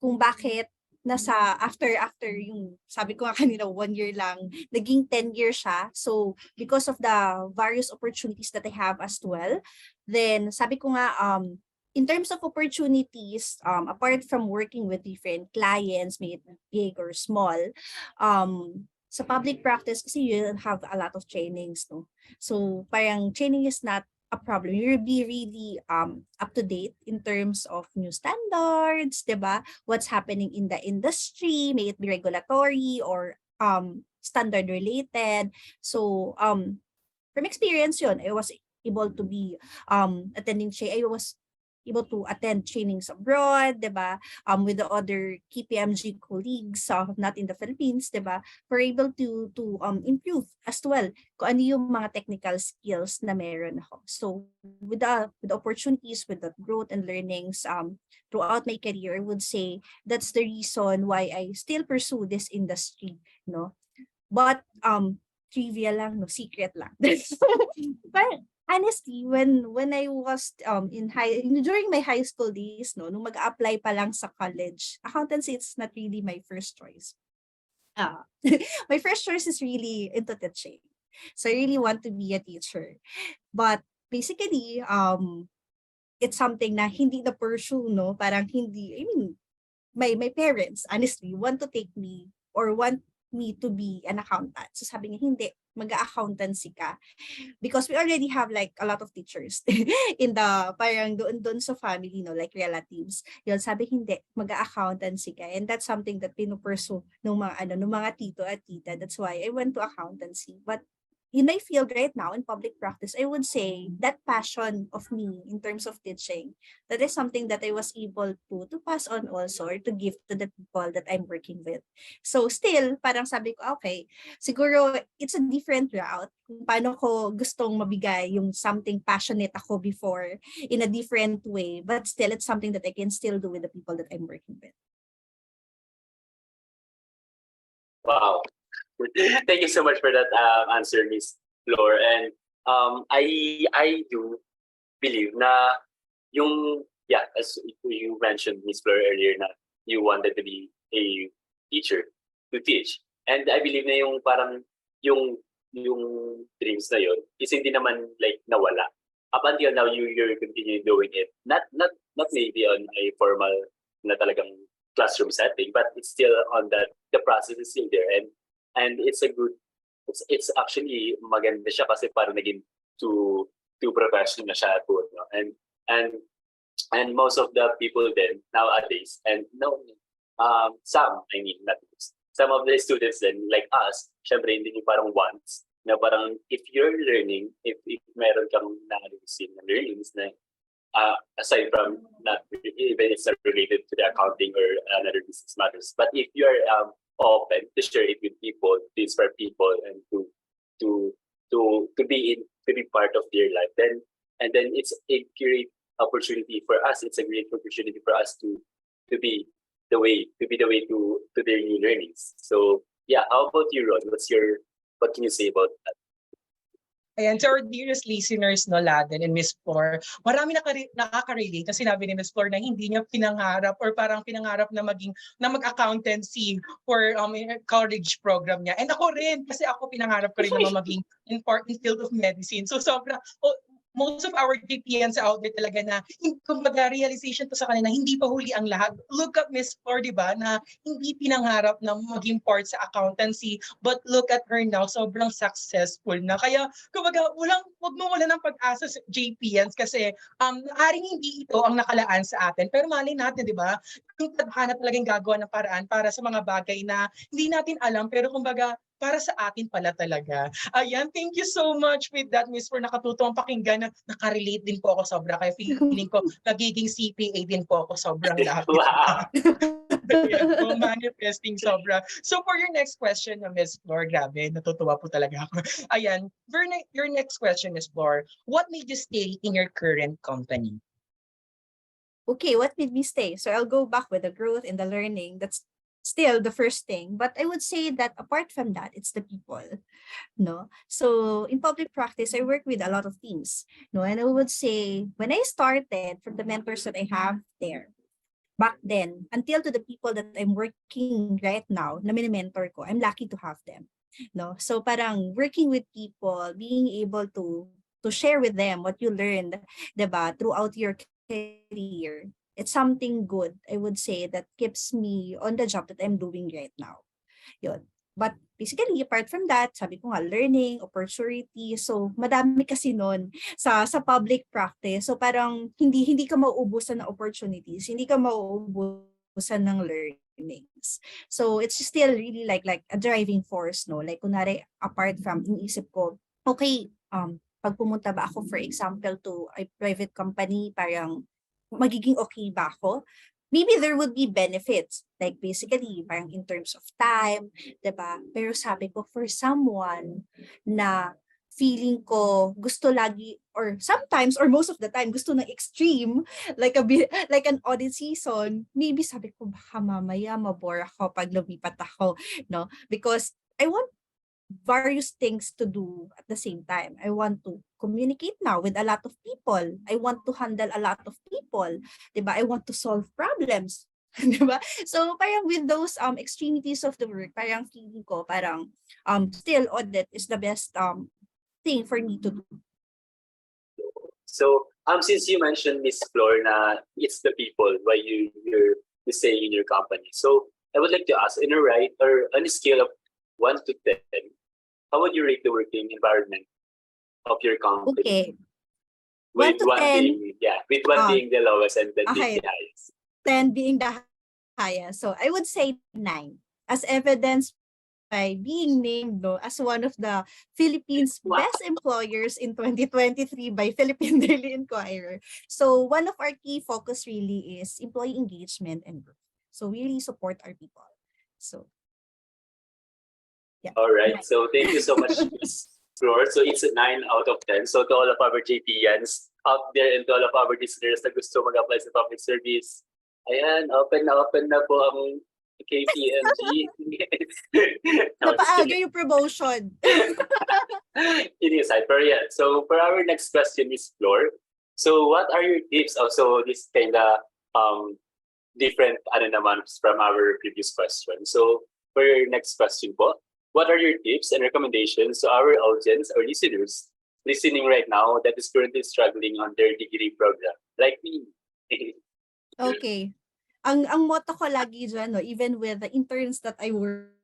Kung bakit nasa after yung sabi ko nga kanina 1 year lang, naging 10 years siya. So because of the various opportunities that I have as well, then sabi ko nga in terms of opportunities, apart from working with different clients, may it big or small, sa public practice kasi you have a lot of trainings, no? So parang training is not a problem. You'll be really up to date in terms of new standards, diba? What's happening in the industry, may it be regulatory or standard related. So from experience yun, I was able to be attending, I was able to attend trainings abroad, diba? With the other KPMG colleagues, not in the Philippines, diba? We're able to improve as well kung ano yung mga technical skills na meron ako. So with the opportunities, with the growth and learnings throughout my career, I would say that's the reason why I still pursue this industry, no? But trivia lang, no, secret lang. But honestly, when I was during my high school days, no, nung mag-apply pa lang sa college, accountancy it's not really my first choice. My first choice is really into teaching. So I really want to be a teacher. But basically, it's something na hindi na pursue, no? Parang hindi, I mean, my parents, honestly, want to take me or want me to be an accountant. So sabi niya, hindi, mag-accountancy ka. Because we already have like a lot of teachers in the, parang doon sa family, no, like relatives. Yun, sabi hindi, mag-accountancy ka. And that's something that pinupursue ng mga tito at tita. That's why I went to accountancy. But in my field right now in public practice, I would say that passion of me in terms of teaching, that is something that I was able to pass on also or to give to the people that I'm working with. So still, parang sabi ko, okay, siguro it's a different route kung paano ko gustong mabigay yung something passionate ako before in a different way, but still it's something that I can still do with the people that I'm working with. Wow. Thank you so much for that answer, Miss Flor. And I do believe na yung, yeah, as you mentioned, Miss Flor, earlier, na you wanted to be a teacher to teach. And I believe na yung parang yung dreams na yun is hindi naman like nawala. Up until now, you're continuing doing it. Not maybe on a formal na talagang classroom setting, but it's still on that, the process is still there. And it's a good, it's actually maganda siya kasi parang naging too professional na siya po, no? And most of the people then nowadays, and no, some, I mean, not most, some of the students then like us, syempre hindi yung parang wants na parang if you're learning, if meron kang na-receive na learnings na aside from not even it's not related to the accounting or another business matters, but if you're open to share it with people, to inspire people, and to be part of their life, then it's a great opportunity for us. It's a great opportunity for us to be the way to their new learnings. So yeah, how about you, Ron? What can you say about that? Ayan, to our dearest listeners, no, Laden and Miss Flor, marami nakaka-relate na sinabi ni Miss Flor na hindi niya pinangarap or parang pinangarap na mag-accountancy for college program niya. And ako rin, kasi ako pinangarap ko rin na maging in field of medicine. So sobrang, most of our GPAs out there talaga na, kumbaga realization to sa kanila, hindi pa huli ang lahat. Look at Miss Flor, di ba, na hindi pinangarap na maging part sa accountancy, but look at her now, sobrang successful na. Kaya, kumbaga, wag mo wala ng pag-asa sa GPAs kasi naaring hindi ito ang nakalaan sa atin. Pero malay natin, di ba, yung tadhana talagang gagawa ng paraan para sa mga bagay na hindi natin alam, pero kumbaga, para sa atin pala talaga. Ayan, thank you so much with that, Miss, for nakatutong pakinggan na nakarelate din po ako sobra. Kaya feeling ko, nagiging CPA din po ako sobrang lahat. Wow. Ayan po, manifesting sobra. So for your next question, Miss Flor, grabe, natutuwa po talaga ako. Ayan, your next question, Miss Flor, what made you stay in your current company? Okay, what made me stay? So I'll go back with the growth and the learning. That's still the first thing, but I would say that apart from that, it's the people, no? So in public practice, I work with a lot of teams, no? And I would say when I started, from the mentors that I have there, back then, until to the people that I'm working right now, na mini-mentor ko, I'm lucky to have them, no? So parang working with people, being able to share with them what you learned, diba, throughout your career, it's something good, I would say, that keeps me on the job that I'm doing right now. Yun. But basically, apart from that, sabi ko nga, learning, opportunity. So, madami kasi nun sa public practice. So, parang hindi ka mauubusan ng opportunities, hindi ka mauubusan ng learnings. So, it's still really like a driving force, no? Like, kunwari, apart from, iniisip ko, okay, pag pumunta ba ako, for example, to a private company, parang magiging okay ba ako? Maybe there would be benefits, like basically, parang in terms of time, diba? Pero sabi ko, for someone na feeling ko gusto lagi, or sometimes, or most of the time, gusto ng extreme, like an audit season, maybe sabi ko, baka mamaya mabore ako pag lumipat ako, no? Because I want various things to do at the same time. I want to communicate now with a lot of people. I want to handle a lot of people. Diba? I want to solve problems. Diba? So parang with those extremities of the work, parang feeling ko, parang still audit is the best thing for me to do. So since you mentioned, Miss Flor, na it's the people why you stay in your company. So I would like to ask, in a right or on a scale of 1 to 10, how would you rate the working environment of your company? Okay. With 1 to 10. With 1 being the lowest and 10 being Okay. the highest. 10 being the highest. So I would say 9. As evidenced being named as one of the Philippines' Wow. best employers in 2023 by Philippine Daily Inquirer. So one of our key focus really is employee engagement and growth. So we really support our people. So yeah. All right. So thank you so much, Ms. Flor. So it's a 9 out of 10. So to all of our JPians out there and to all of our listeners na gusto mag-apply sa public service, ayan, open na po ang KPMG. No, just Napaaga kidding. yung promotion. Kidding aside. Pero yeah, so for our next question, Ms. Flor, so what are your tips? Also, this kind of different naman from our previous question. So for your next question po, what are your tips and recommendations to our audience or listeners listening right now that is currently struggling on their degree program, like me? Okay. Ang motto ko lagi dyan, even with the interns that I work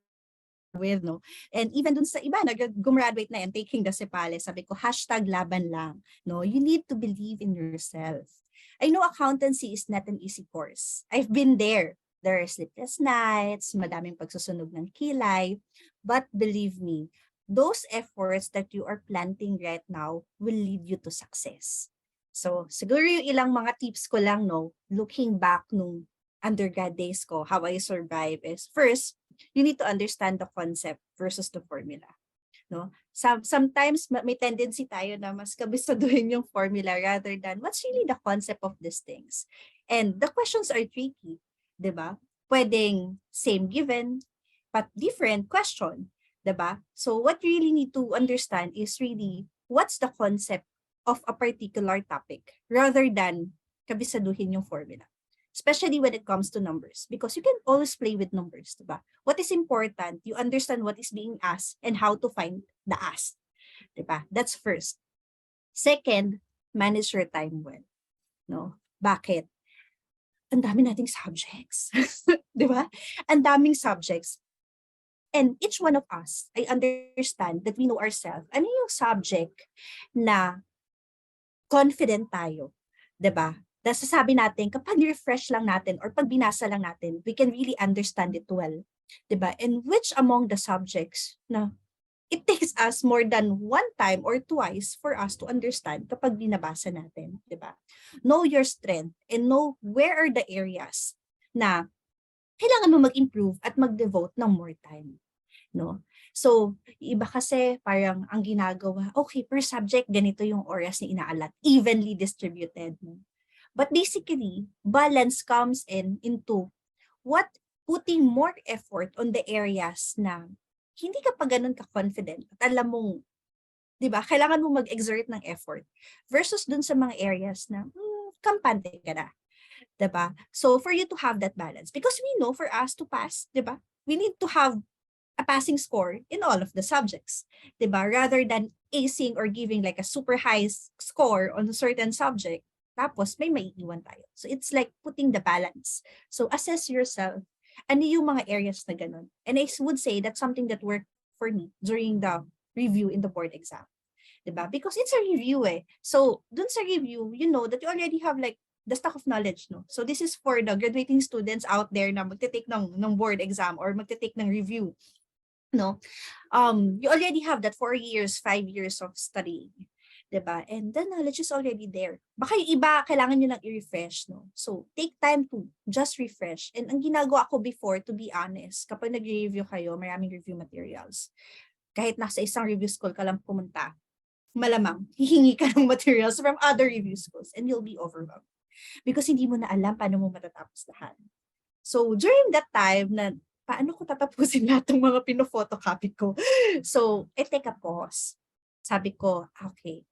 with, and even dun sa iba, gumraduate na and taking the CPA, sabi ko, #laban lang. You need to believe in yourself. I know accountancy is not an easy course. I've been there. There are sleepless nights, madaming pagsusunog ng kilay, but believe me, those efforts that you are planting right now will lead you to success. So, siguro yung ilang mga tips ko lang, looking back nung undergrad days ko, how I survive is, first, you need to understand the concept versus the formula. Sometimes may tendency tayo na mas kabisaduhin yung formula rather than what's really the concept of these things. And the questions are tricky, diba? Pwedeng same given, but different question, diba? So what you really need to understand is really what's the concept of a particular topic rather than kabisaduhin yung formula. Especially when it comes to numbers, because you can always play with numbers, diba? What is important, you understand what is being asked and how to find the ask, diba? That's first. Second, manage your time well. Bakit? Ang dami nating subjects, diba? Ang daming subjects. And each one of us, I understand that we know ourselves. Ano yung subject na confident tayo, diba? Nasasabi natin, kapag refresh lang natin or pag binasa lang natin, we can really understand it well. Diba? And which among the subjects na it takes us more than one time or twice for us to understand kapag binabasa natin. Diba? Know your strength and know where are the areas na kailangan mo mag-improve at mag-devote ng more time. So, iba kasi parang ang ginagawa, okay, per subject, ganito yung oras na inaalat, evenly distributed. But basically, balance comes into what putting more effort on the areas na hindi ka pa ganun ka-confident at alam mong, di ba, kailangan mo mag-exert ng effort versus dun sa mga areas na kampante ka na. Diba? So for you to have that balance, because we know for us to pass, diba, we need to have a passing score in all of the subjects, diba? Rather than acing or giving like a super high score on a certain subject, tapos may maiiwan tayo. So it's like putting the balance. So assess yourself. Ano yung mga areas na ganun? And I would say that's something that worked for me during the review in the board exam. Diba? Because it's a review eh. So dun sa review, you know that you already have like the stock of knowledge. So this is for the graduating students out there na magte-take ng board exam or magte-take ng review. You already have that 4 years, 5 years of studying. Diba? And the knowledge is already there. Baka yung iba, kailangan nyo lang i-refresh. So, take time to just refresh. And ang ginagawa ko before, to be honest, kapag nag-review kayo, maraming review materials. Kahit nasa isang review school ka lang pumunta, malamang, hihingi ka ng materials from other review schools and you'll be overwhelmed. Because hindi mo na alam paano mo matatapos lahat. So, during that time na paano ko tatapusin lahat ng mga pino-photocopy ko? So, I take a pause. Sabi ko, okay,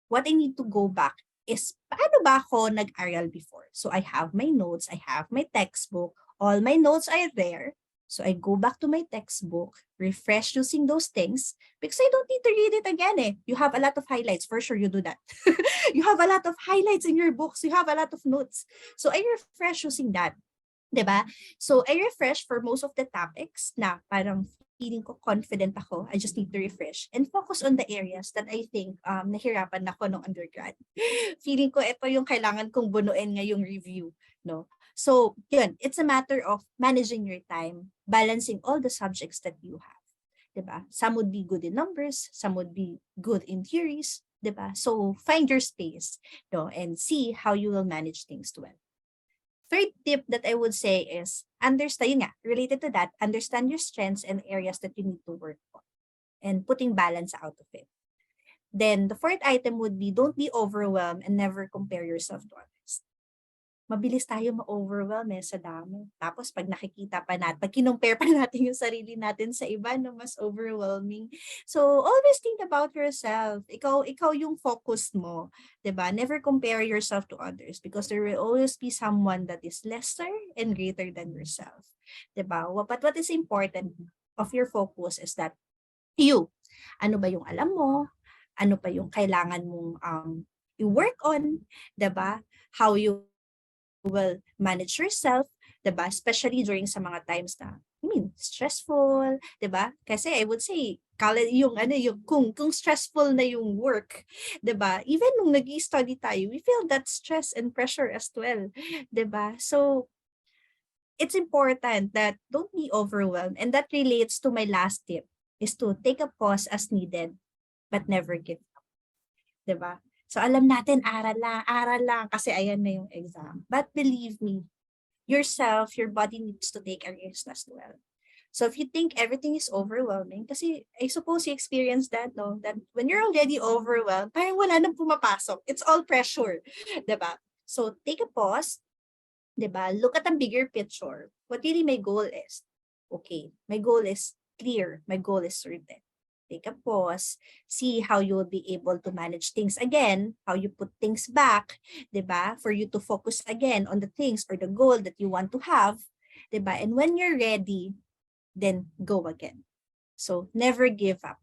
what I need to go back is paano ba ako nag-aral before? So I have my notes, I have my textbook, all my notes are there. So I go back to my textbook, refresh using those things because I don't need to read it again eh. You have a lot of highlights, for sure you do that. You have a lot of highlights in your books, you have a lot of notes. So I refresh using that. Diba? So I refresh for most of the topics na parang feeling ko confident ako. I just need to refresh and focus on the areas that I think nahirapan ako nung undergrad. Feeling ko ito yung kailangan kong bunuin ngayong review, no? So, yun, it's a matter of managing your time, balancing all the subjects that you have. 'Diba? Some would be good in numbers, some would be good in theories, 'diba? So find your space, no, and see how you will manage things well. Third tip that I would say is understand, yun nga, related to that, understand your strengths and areas that you need to work on and putting balance out of it. Then the fourth item would be don't be overwhelmed and never compare yourself to others. Mabilis tayo ma-overwhelm sa dami. Tapos pag nakikita pa natin, pag kinumpare pa natin yung sarili natin sa iba, no, mas overwhelming. So always think about yourself. Ikaw yung focus mo, 'di ba? Never compare yourself to others because there will always be someone that is lesser and greater than yourself, 'di ba? But what is important of your focus is that you, ano ba yung alam mo? Ano pa yung kailangan mong i-work on, 'di ba? How you will manage yourself, 'di ba? Especially during sa mga times na, stressful, 'di ba? Kasi I would say, yung kung stressful na yung work, 'di ba? Even nung nag-i-study tayo, we feel that stress and pressure as well, 'di ba? So it's important that don't be overwhelmed, and that relates to my last tip is to take a pause as needed but never give up, 'di ba? So alam natin, aral lang, kasi ayan na yung exam. But believe me, yourself, your body needs to take a rest as well. So if you think everything is overwhelming, kasi I suppose you experience that, no? That when you're already overwhelmed, parang wala nang pumapasok. It's all pressure, 'di ba? So take a pause, 'di ba? Look at the bigger picture. What really my goal is. Okay, my goal is clear. My goal is certain. Take a pause, see how you will be able to manage things again, how you put things back, 'di ba? For you to focus again on the things or the goal that you want to have, 'di ba? And when you're ready, then go again. So never give up.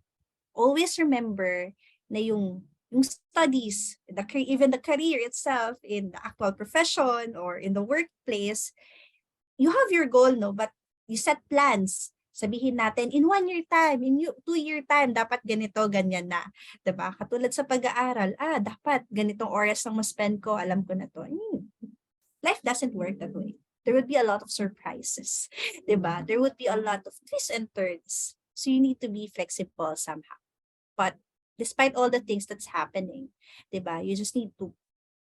Always remember na yung studies, even the career itself in the actual profession or in the workplace, you have your goal, no? But you set plans. Sabihin natin, in 1 year time, in 2 year time, dapat ganito, ganyan na. 'Di ba? Katulad sa pag-aaral, dapat ganitong oras ang ma-spend ko, alam ko na to. Life doesn't work that way. There would be a lot of surprises. 'Di ba? There would be a lot of twists and turns. So you need to be flexible somehow. But despite all the things that's happening, 'di ba? You just need to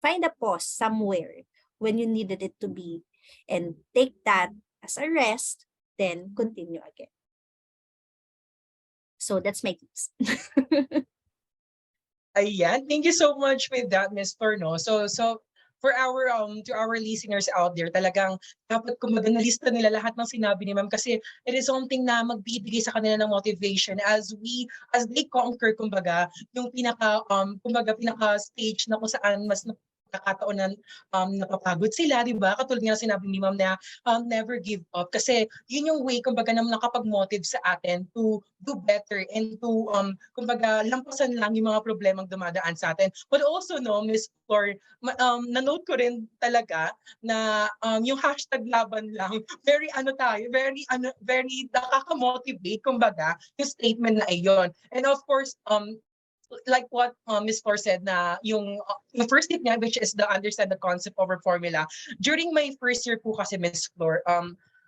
find a pause somewhere when you needed it to be and take that as a rest, then continue again. So that's my tips. Ayan, thank you so much with that, Miss Flor, no? So for our to our listeners out there, talagang dapat kumbaga nalista nila lahat ng sinabi ni Ma'am kasi it is something na magbibigay sa kanila ng motivation as they conquer kumbaga yung pinaka stage na kung saan mas nakakataon na napapagod sila, di ba? Katulad nga sinabi ni Ma'am na never give up kasi yun yung way kumbaga na nakapag-motive sa atin to do better and to kumbaga lampasan lang yung mga problemang dumadaan sa atin. But also, no, Miss Flor, na-note ko rin talaga na yung hashtag laban lang, very nakaka-motivate kumbaga yung statement na iyon. And of course, like what Ms. Flor said na yung first tip niya, which is the understand the concept over formula. During my first year po kasi, Ms. Flor,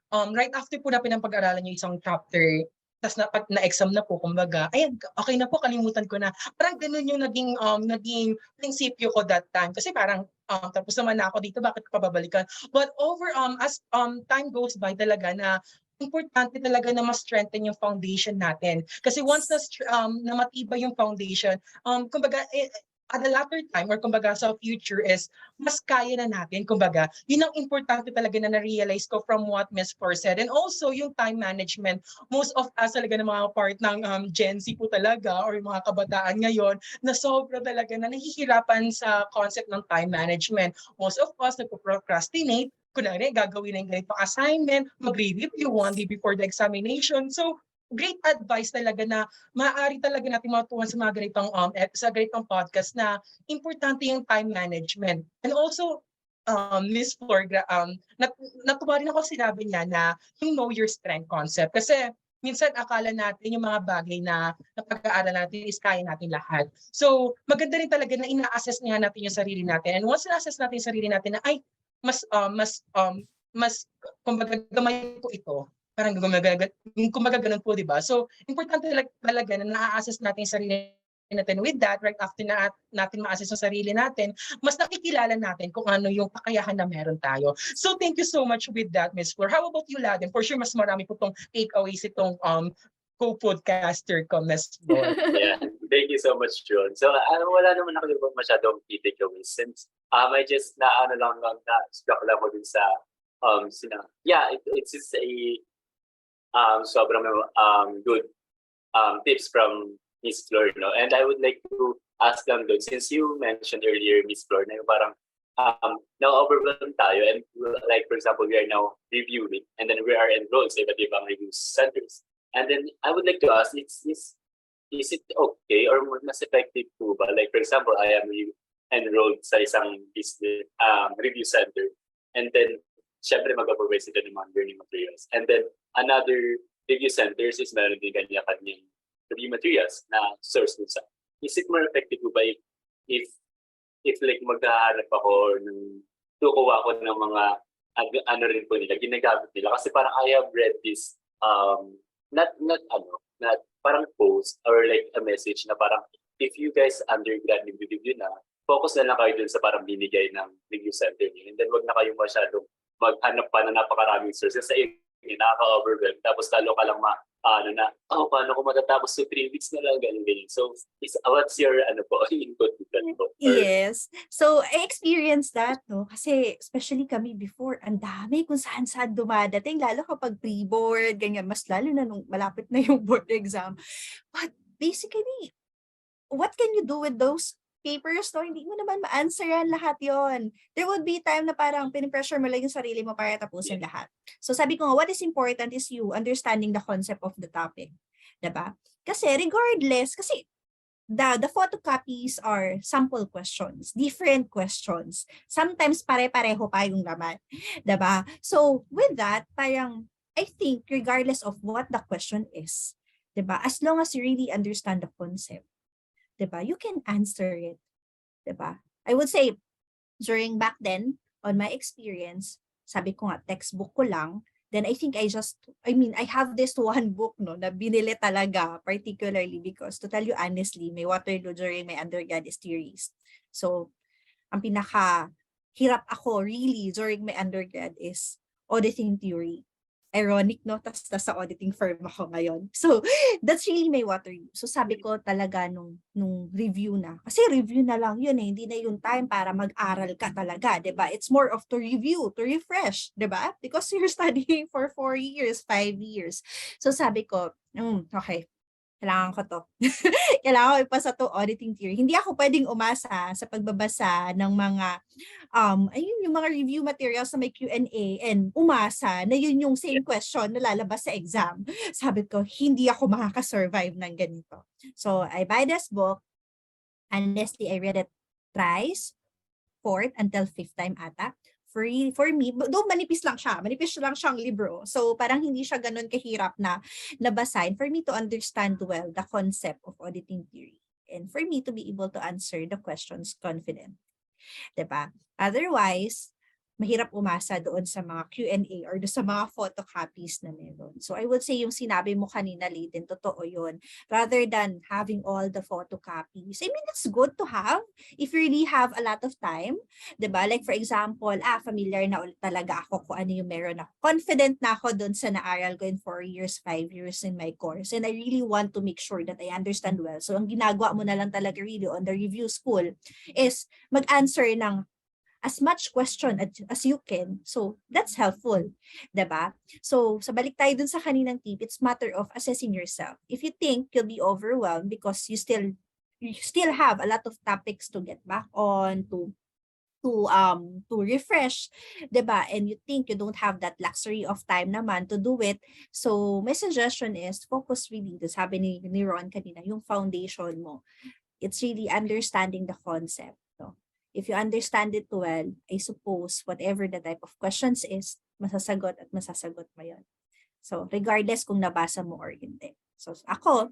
right after po na pinapag-aralan yung isang chapter, tas na-exam na po, kumbaga, ayan, okay na po, kalimutan ko na. Parang ganun yung naging prinsipyo ko that time. Kasi parang, tapos naman na ako dito, bakit ko pa babalikan? But as time goes by talaga na importante talaga na ma-strengthen yung foundation natin. Kasi once na matibay yung foundation, kumbaga, at the latter time or kumbaga sa future is mas kaya na natin. Kumbaga, yun ang importante talaga na na-realize ko from what Ms. Flor said. And also yung time management. Most of us talaga na mga part ng Gen Z po talaga or yung mga kabataan ngayon na sobra talaga na nahihirapan sa concept ng time management. Most of us nagpo-procrastinate. Kunwari, gagawin na yung ganitong assignment, mag-review 1 day before the examination. So, great advice talaga na maaari talaga natin matutunan sa mga ganitong podcast na importante yung time management. And also, Ms. Flor, natuwa rin ako sinabi niya na yung know your strength concept. Kasi minsan akala natin yung mga bagay na napag-aaral natin is kaya natin lahat. So, maganda rin talaga na ina-assess niya natin yung sarili natin. And once na-assess natin yung sarili natin na, ay, mas kumbaga gamay ko ito. Parang kumaga ganun po, di ba? So, importante talaga na na-assess natin yung sarili natin. With that, right after natin ma-assess yung sarili natin, mas nakikilala natin kung ano yung kakayahan na meron tayo. So, thank you so much with that, Ms. Flor. How about you, Laden? For sure, mas marami po itong takeaways itong co-podcaster ko, Ms. Flor. Yeah, thank you so much, John. So, wala naman ako yung masyadong key takeaways since I just na-struck lang ko dun sa it's just a sobrang good tips from Miss Flor, no? And I would like to ask them though, since you mentioned earlier, Miss Flor, na yung parang na-overwhelm tayo and like for example, we are now reviewing and then we are enrolled sa iba't ibang review centers. And then I would like to ask, is it okay or mas effective po ba? Like for example, I am enrolled sa isang business review center and then syempre mag-provide sila ng mga learning materials. And then another review centers is meron din kanya-kanyang review materials na source nung sa. Is it more effective po ba if like maghahanap ako tukuha ko ng mga ano rin po nila, ginagamit nila? Kasi parang I have read this not parang post or like a message na parang if you guys undergrad review na, focus na lang kayo dun sa parang binigay ng review center niyo. And then wag na kayong masyadong maghanap pa na napakaraming sources sa nakaka-overwhelm. Tapos talo ka lang paano ko matatapos sa 3 weeks na lang, ganyan. So, what's your input with that? Yes. So, I experienced that, no? Kasi, especially kami before, ang dami kung saan-saan dumadating, lalo kapag pre-board, ganyan, mas lalo na nung malapit na yung board exam. But basically, what can you do with those papers, no? Hindi mo naman ma-answeran lahat yon. There would be time na parang pinipressure mo lang yung sarili mo para tapusin lahat. So sabi ko nga, what is important is you understanding the concept of the topic. Diba? Kasi regardless, kasi the photocopies are sample questions, different questions. Sometimes pare-pareho pa yung laman. Diba? So with that, parang I think regardless of what the question is, diba? As long as you really understand the concept, diba? You can answer it. Diba? I would say, back then, on my experience, sabi ko nga, textbook ko lang, then I think I have this one book, no, na binili talaga, particularly because, to tell you honestly, my Waterloo during my undergrad is theories. So, ang pinaka-hirap ako really during my undergrad is auditing theory. Ironic, no? Tas sa auditing firm ako ngayon. So, that's really my Waterloo. So, sabi ko talaga nung review na. Kasi review na lang yun eh. Hindi na yung time para mag-aral ka talaga, diba? It's more of to review, to refresh, diba? Because you're studying for 4 years, 5 years. So, sabi ko, okay, kailangan ko to. Kailangan ko ipasa to auditing theory. Hindi ako pwedeng umasa sa pagbabasa ng mga yung mga review materials na may Q&A and umasa na yun yung same question na lalabas sa exam. Sabi ko, hindi ako makakasurvive ng ganito. So, I buy this book. Honestly, I read it thrice, 4th until 5th time ata. For me, though manipis lang siyang libro. So parang hindi siya ganun kahirap na nabasahin for me to understand well the concept of auditing theory and for me to be able to answer the questions confident. Diba? Otherwise, mahirap umasa doon sa mga Q&A or doon sa mga photocopies na meron. So I would say yung sinabi mo kanina, Layden, totoo yun. Rather than having all the photocopies, I mean, it's good to have if you really have a lot of time. Diba? Like for example, familiar na ulit talaga ako kung ano yung meron ako. Confident na ako doon sa naaral ko in 4 years, 5 years in my course. And I really want to make sure that I understand well. So ang ginagawa mo na lang talaga really on the review school is mag-answer ng as much question as you can. So, that's helpful. Diba? So, sa balik tayo dun sa kaninang tip, it's matter of assessing yourself. If you think you'll be overwhelmed because you still have a lot of topics to get back on, to refresh, diba? And you think you don't have that luxury of time naman to do it. So, my suggestion is focus really, sabi ni Ron kanina, yung foundation mo. It's really understanding the concept. If you understand it well, I suppose whatever the type of questions is, masasagot mo yun. So, regardless kung nabasa mo or hindi. So, ako,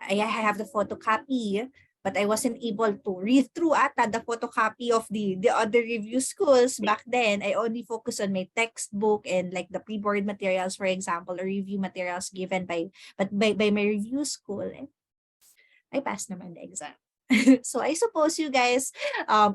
I have the photocopy but I wasn't able to read through the photocopy of the other review schools back then. I only focused on my textbook and like the pre-board materials, for example, or review materials given by my review school. I passed naman the exam. So I suppose you guys,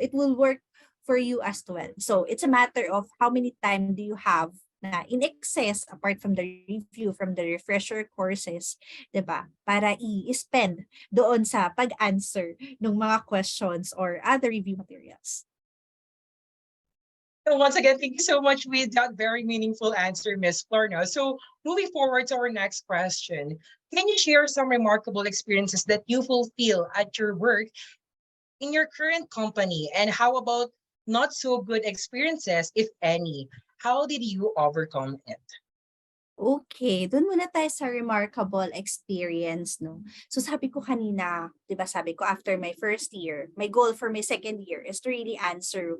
it will work for you as well. So it's a matter of how many time do you have na in excess apart from the review, from the refresher courses, 'di ba? Para i-spend doon sa pag-answer ng mga questions or other review materials. So once again, thank you so much with that very meaningful answer, Miss Florna. So moving forward to our next question, can you share some remarkable experiences that you fulfill at your work in your current company? And how about not so good experiences, if any? How did you overcome it? Okay, dun muna tayo sa remarkable experience, no? So sabi ko kanina, 'di ba sabi ko after my first year, my goal for my second year is to really answer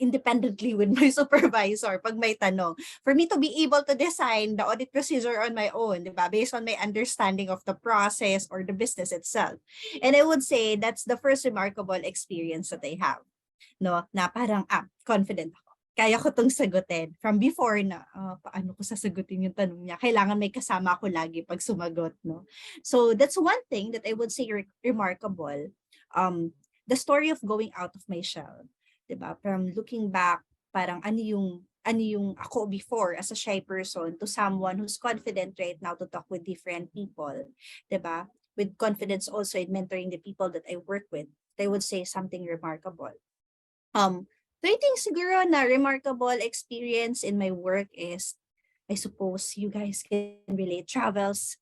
independently with my supervisor pag may tanong. For me to be able to design the audit procedure on my own, di ba? Based on my understanding of the process or the business itself. And I would say that's the first remarkable experience that I have. No, na parang confident ako. Kaya ko tong sagutin. From before na, paano ko sasagutin yung tanong niya? Kailangan may kasama ako lagi pag sumagot, no? So that's one thing that I would say remarkable. The story of going out of my shell. Diba? From looking back, parang ano yung ako before as a shy person to someone who's confident right now to talk with different people, diba? With confidence also in mentoring the people that I work with, they would say something remarkable. So I think siguro na remarkable experience in my work is, I suppose you guys can relate, travels.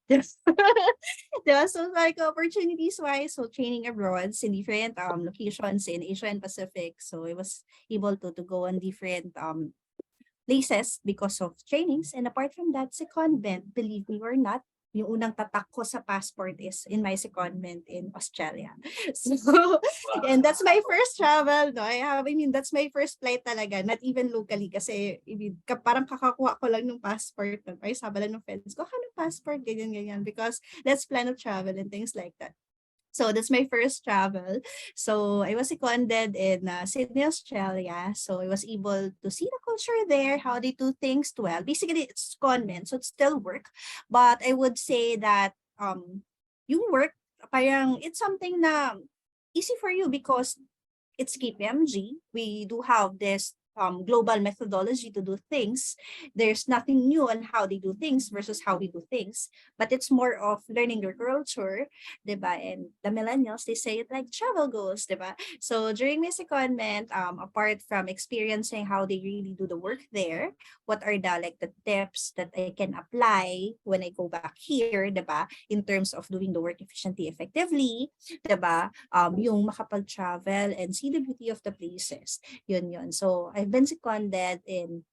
Yeah, so like opportunities wise, so training abroad in different locations in Asia and Pacific. So I was able to go on different places because of trainings. And apart from that, secondment, believe me or not, yung unang tatak ko sa passport is in my secondment in Australia. So, and that's my first travel, no? I mean, that's my first flight talaga, not even locally kasi parang kakakuha ko lang ng passport. Ay, sabi lang ng friends ko, ng passport, ganyan, because let's plan a travel and things like that. So that's my first travel. So I was seconded in Sydney, Australia. So I was able to see the culture there, how they do things well. Basically, it's secondment, so it's still work. But I would say that yung work, parang it's something na easy for you because it's KPMG. We do have this global methodology to do things. There's nothing new on how they do things versus how we do things, but it's more of learning your culture, diba? And the millennials, they say it like travel goals, diba? So during my secondment, apart from experiencing how they really do the work there, what are the tips that I can apply when I go back here, diba? In terms of doing the work efficiently, effectively, diba? Yung makapag-travel and see the beauty of the places. Yun. So I've been seconded in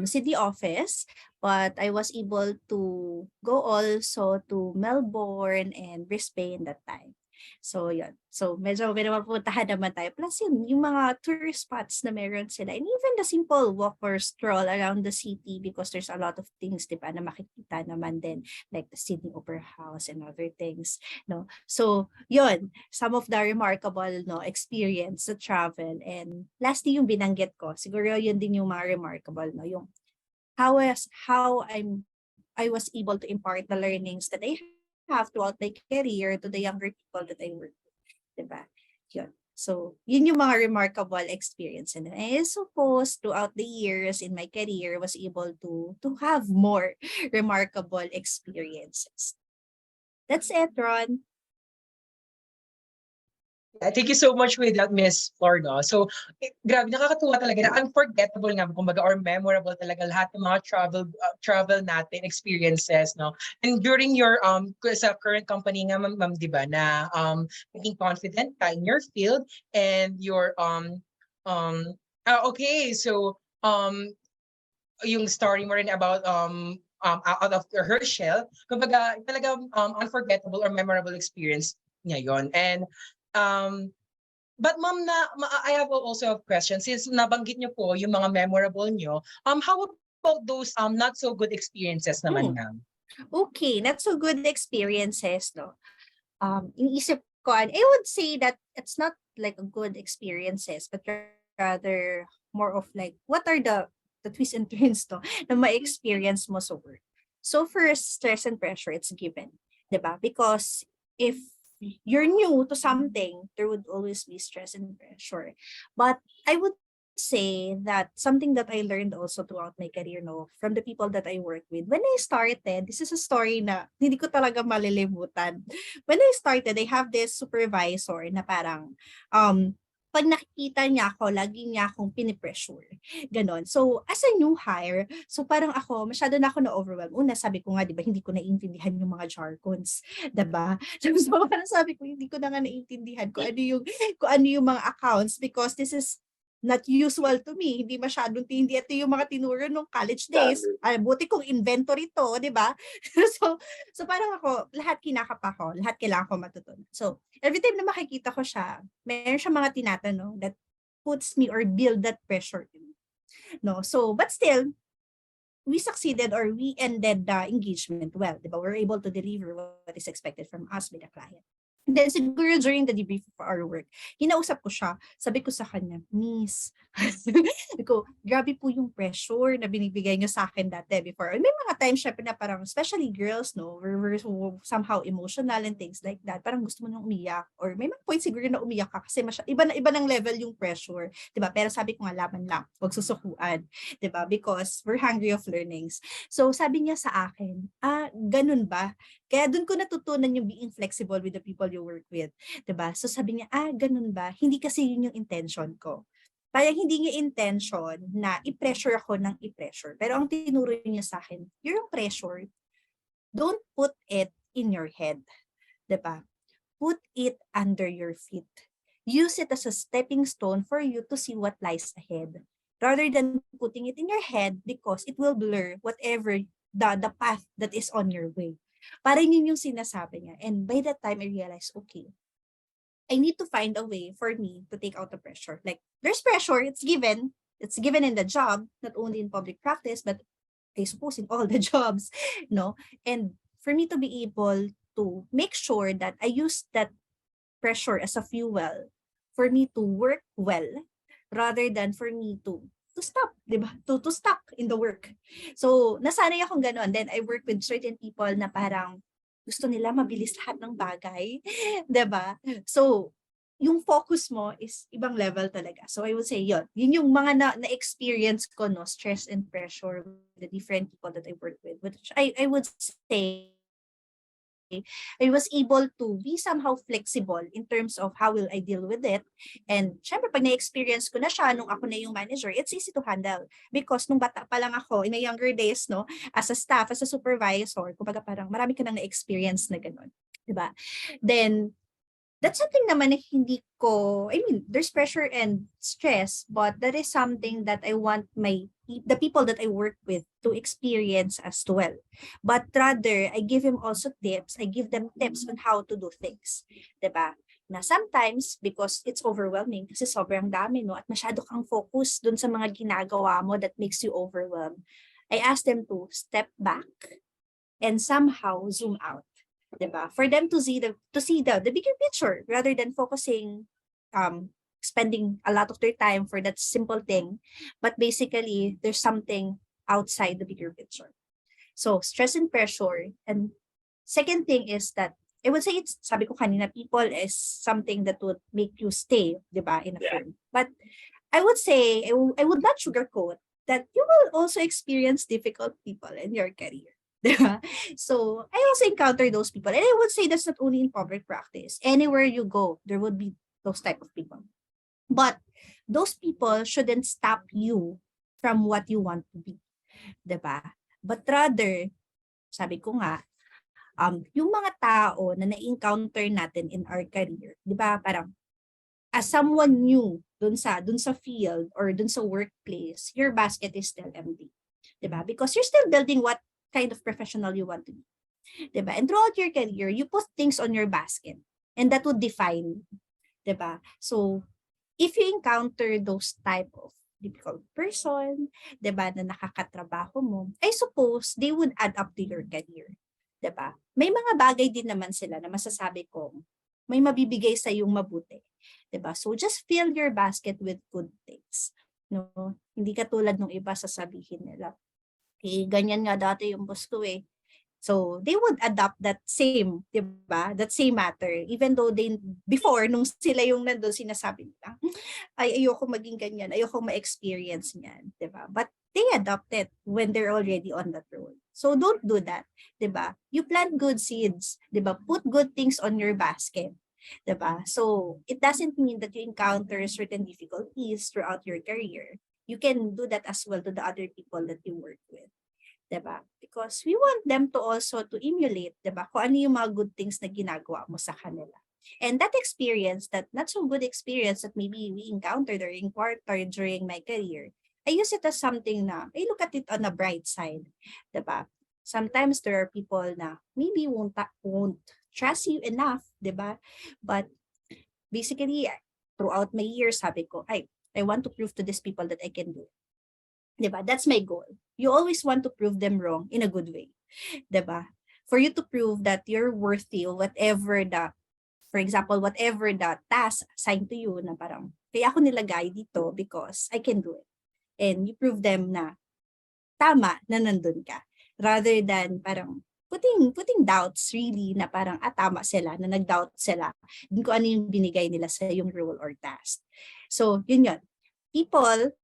city office, but I was able to go also to Melbourne and Brisbane that time. So yun. So medyo mapuntahan naman tayo. Plus yung mga tourist spots na meron sila. And even the simple walk or stroll around the city because there's a lot of things, di ba, na makikita naman din. Like the Sydney Opera House and other things. No? So yun, some of the remarkable experience sa travel. And lastly yung binanggit ko, siguro yun din yung mga remarkable. No? Yung I was able to impart the learnings that I have throughout my career to the younger people that I work with, diba? Yun. So, yun yung mga remarkable experience. And I suppose throughout the years in my career, was able to have more remarkable experiences. That's it, Ron. Thank you so much with that, Miss Florna. So, grabe, nakakatuwa talaga na unforgettable nga, kumbaga, or memorable talaga lahat ng mga travel natin, experiences, no? And during your, sa current company nga, ma'am, di ba, na being confident ka in your field and your, okay, so, yung story mo rin about, out of her shell, kumbaga, talaga unforgettable or memorable experience niya yon. And, but ma'am, I have also a question. Since nabanggit niyo po yung mga memorable niyo, how about those not so good experiences naman, ma'am? Okay, not so good experiences, no? Iniisip I would say that it's not like a good experiences, but rather more of like, what are the twists and turns to na ma-experience mo sa work? So first, stress and pressure, it's given, 'di ba? Because if you're new to something, there would always be stress and pressure. But I would say that something that I learned also throughout my career, no, from the people that I work with. When I started, this is a story na hindi ko talaga malilimutan. When I started, I have this supervisor na parang pag nakikita niya ako, lagi niya akong pinipressure. Ganon. So, as a new hire, so parang ako, masyado na ako na-overwhelm. Una, sabi ko nga, di ba, hindi ko naiintindihan yung mga jargons. Diba? So, parang sabi ko, hindi ko na nga naiintindihan kung ano yung mga accounts because this is not usual to me. Hindi masyadong hindi ito yung mga tinuro nung college days. Buti kong inventory to, di ba? so parang ako, lahat kinakapa ko, lahat kailangan ko matutunan. So, every time na makikita ko siya, meron siya mga tinatanong that puts me or build that pressure in me. No? So, but still, we succeeded or we ended the engagement well. Di ba? We're able to deliver what is expected from us by the client. And then siguro during the debrief of our work, kinausap ko siya, sabi ko sa kanya, Miss, ko, grabe po yung pressure na binibigay niyo sa akin dati before. May mga times syempre na parang, especially girls, no, we're so somehow emotional and things like that. Parang gusto mo nang umiyak or may mga point siguro na umiyak ka kasi iba ng level yung pressure, 'di ba? Pero sabi ko nga laban lang, wag susukuan, 'di ba? Because we're hungry of learnings. So sabi niya sa akin, ganun ba? Kaya doon ko natutunan yung being flexible with the people you work with. 'Di ba? So sabi niya, ganun ba? Hindi kasi yun yung intention ko. Parang hindi niya intention na i-pressure ako ng i-pressure. Pero ang tinuro niya sa akin, yung pressure, don't put it in your head. 'Di ba? Put it under your feet. Use it as a stepping stone for you to see what lies ahead. Rather than putting it in your head because it will blur whatever the path that is on your way. Parang yun yung sinasabi niya. And by that time, I realized, okay, I need to find a way for me to take out the pressure. Like, there's pressure, it's given. It's given in the job, not only in public practice, but I suppose in all the jobs, no? And for me to be able to make sure that I use that pressure as a fuel for me to work well, rather than for me to stop, di ba? To stuck in the work. So, nasanay akong gano'n. Then, I work with certain people na parang gusto nila mabilis lahat ng bagay, di ba? So, yung focus mo is ibang level talaga. So, I would say yun. Yun yung mga na-experience ko, no? Stress and pressure with the different people that I work with. Which I would say, I was able to be somehow flexible in terms of how will I deal with it. And syempre, pag na-experience ko na siya, nung ako na yung manager, it's easy to handle. Because nung bata pa lang ako, in the younger days, no, as a staff, as a supervisor, kumbaga parang marami ka nang na-experience na gano'n. Diba? Then, that's something naman na hindi ko, I mean, there's pressure and stress, but that is something that I want the people that I work with to experience as well. But rather, I give them also tips. I give them tips on how to do things. Diba? Na sometimes, because it's overwhelming, kasi sobrang dami, no? At masyado kang focus dun sa mga ginagawa mo that makes you overwhelmed. I ask them to step back and somehow zoom out. Diba? For them to see the bigger picture rather than focusing spending a lot of their time for that simple thing, but basically there's something outside the bigger picture. So stress and pressure. And second thing is that I would say it's, sabi ko kanina, people is something that would make you stay, diba, in a firm. But I would say I would not sugarcoat that you will also experience difficult people in your career. So I also encounter those people, and I would say that's not only in public practice. Anywhere you go, there would be those type of people. But those people shouldn't stop you from what you want to be, diba? But rather, sabi ko nga, yung mga tao na na-encounter natin in our career, diba? Parang as someone new dun sa field or dun sa workplace, your basket is still empty, diba? Because you're still building what kind of professional you want to be. Diba? And throughout your career, you put things on your basket and that would define. Diba? So, if you encounter those type of difficult person, diba, na nakakatrabaho mo, I suppose they would add up to your career. Diba? May mga bagay din naman sila na masasabi ko, may mabibigay sa yung mabuti. Diba? So just fill your basket with good things. No? Hindi katulad nung iba sasabihin nila, eh, ganyan nga dati yung boss ko eh. So they would adopt that same, diba? That same matter. Even though before, nung sila yung nandun, sinasabi nila, ay ayoko maging ganyan, ayoko ma-experience niyan, diba? But they adopt it when they're already on that road. So don't do that, diba? You plant good seeds, diba? Put good things on your basket. Diba? So it doesn't mean that you encounter certain difficulties throughout your career. You can do that as well to the other people that you work with. Diba? Because we want them to also to emulate, diba? Kung ano yung mga good things na ginagawa mo sa kanila. And that experience, that not so good experience that maybe we encountered or encountered during my career, I use it as something na, I look at it on the bright side. Diba? Sometimes there are people na maybe won't trust you enough, diba? But basically, throughout my years, sabi ko, I want to prove to these people that I can do it. Diba? That's my goal. You always want to prove them wrong in a good way. Diba? For you to prove that you're worthy of whatever for example, whatever the task assigned to you na parang, kaya ako nilagay dito because I can do it. And you prove them na tama na nandun ka. Rather than parang putting doubts really na parang tama sila, na nag-doubt sila kung ano yung binigay nila sa yung role or task. So, yun. People,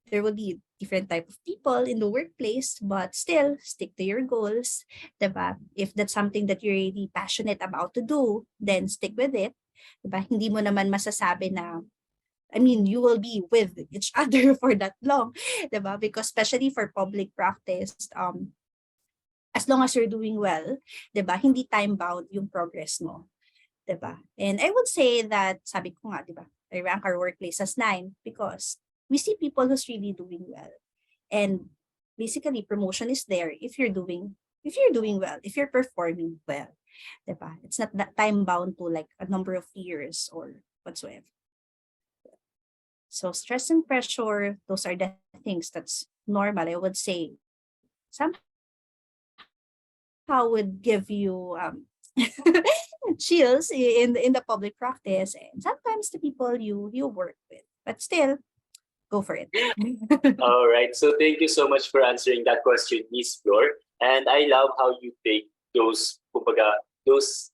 there will be different type of people in the workplace, but still stick to your goals, diba? If that's something that you're really passionate about to do, then stick with it, diba? Hindi mo naman masasabi na, you will be with each other for that long, diba? Because especially for public practice, as long as you're doing well, diba? Hindi time-bound yung progress mo, diba? And I would say that, sabi ko nga, diba? I rank our workplace as 9 because we see people who's really doing well. And basically, promotion is there if you're doing well, if you're performing well. Diba? It's not that time bound to like a number of years or whatsoever. So stress and pressure, those are the things that's normal. I would say somehow would give you chills in the public practice and sometimes the people you work with. But still, go for it. All right. So thank you so much for answering that question, Miss Flor. And I love how you take those, kumbaga, it's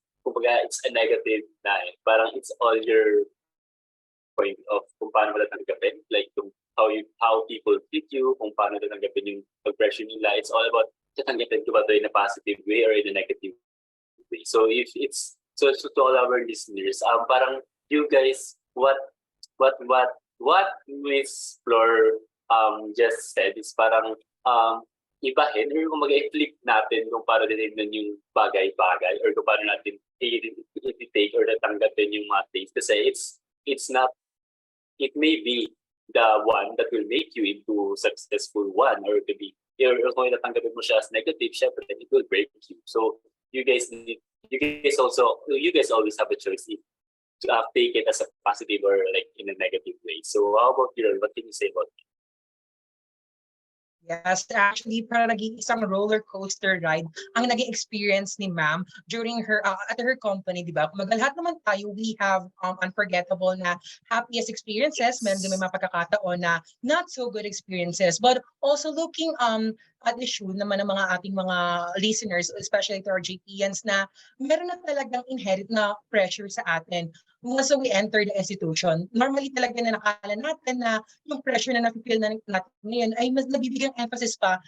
a negative na eh. Parang it's all your point of kung paano mo tatanggapin. Like how people treat you, kung paano tatanggapin yung pag-pressure nila. It's all about tatanggapin ko ba ito in a positive way or in a negative way. So if it's, so to all our listeners, parang you guys, what Miss Flor just said is parang ibahin or kung mag-i-flick natin kung paano din yung bagay-bagay or kung paano natin i-take or natanggapin yung mga things. Kasi it's not, it may be the one that will make you into successful one or to be, or kung natanggapin mo siya as negative, syempre it will break you. So you guys always have a choice if to take it as a positive or like in a negative way. So how about you? What can you say about it? Yes, actually, parang naging isang roller coaster ride ang naging experience ni ma'am during her, at her company, di ba? Kumaga lahat naman tayo, we have unforgettable na happiest experiences, meron din may mga pagkakataon na not so good experiences. But also looking at the shoe naman ng mga ating mga listeners, especially to our JPAns, na meron na talagang inherent na pressure sa atin. Once we enter the institution, normally talaga na nakala natin na yung pressure na nafe-feel na natin ngayon ay mas nabibigyang emphasis pa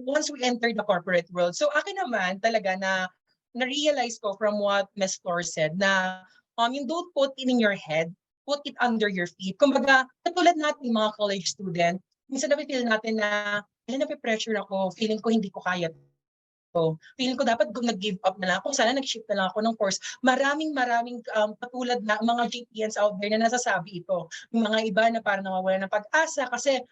once we enter the corporate world. So akin naman talaga na-realize ko from what Ms. Flor said na yung don't put it in your head, put it under your feet. Kumbaga, katulad natin mga college student, minsan nafe-feel natin na nape-pressure ako, feeling ko hindi ko kaya. So, feeling ko dapat nag-give up na lang ako. Sana nag-shift na lang ako ng course. Maraming katulad na mga JPAns out there na nasasabi ito. Yung mga iba na parang nawawala ng pag-asa kasi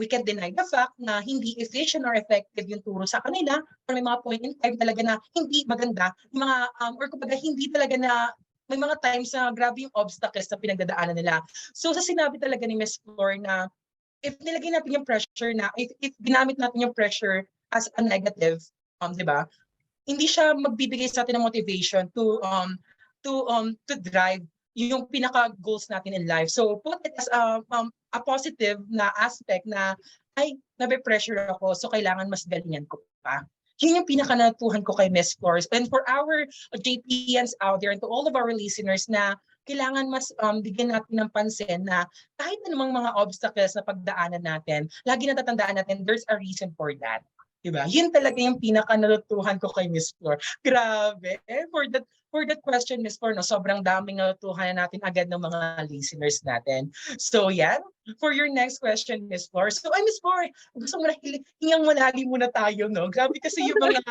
we can deny the fact na hindi efficient or effective yung turo sa kanila or may mga point in time talaga na hindi maganda. Mga, or kumbaga hindi talaga na may mga times na grabe yung obstacles na pinagdadaanan nila. So sa sinabi talaga ni Ms. Flor na if nilagay natin yung pressure na, if ginamit natin yung pressure as a negative, di ba? Hindi siya magbibigay sa atin ng motivation to to drive yung pinaka goals natin in life. So put it as a positive na aspect na ay nabe-pressure ako, so kailangan mas galingan ko pa. Yun yung pinaka natutuhan ko kay Miss Flores. And for our JPNs out there and to all of our listeners na kailangan mas bigyan natin ng pansin na kahit anumang mga obstacles na pagdaanan natin, lagi natatandaan natin there's a reason for that. Diba? Yun talaga yung pinaka natutuhan ko kay Miss Flor. Grabe. For that question, Miss Flor, no, sobrang daming natutuhan natin agad ng mga listeners natin. So yan, for your next question, Miss Flor. So Miss Flor, gusto mo na hingang malalim muna tayo, no? Grabe kasi yung mga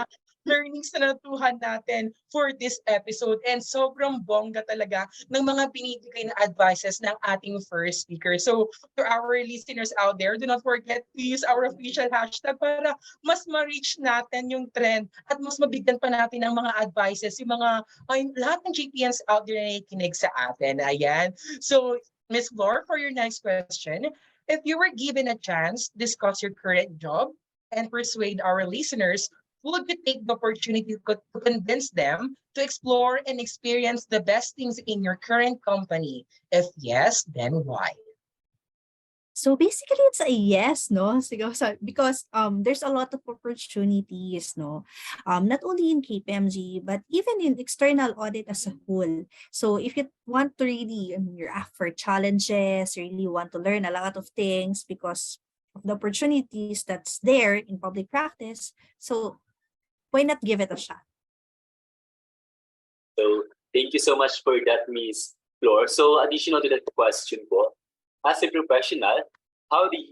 learnings na natutuhan natin for this episode and sobrang bongga talaga ng mga binibigay na advices ng ating first speaker. So to our listeners out there, do not forget to use our official hashtag para mas ma-reach natin yung trend at mas mabigyan pa natin ng mga advices, yung mga lahat ng GPNs out there na nakikinig sa atin. Ayan. So Ms. Flor, for your next question, if you were given a chance to discuss your current job and persuade our listeners, would you take the opportunity to convince them to explore and experience the best things in your current company? If yes, then why? So basically, it's a yes, no? Because there's a lot of opportunities, no? Not only in KPMG, but even in external audit as a whole. So if you want to really, you're up for challenges, you really want to learn a lot of things because of the opportunities that's there in public practice. So why not give it a shot? So thank you so much for that, Miss Flor. So additional to that question po, as a professional, how did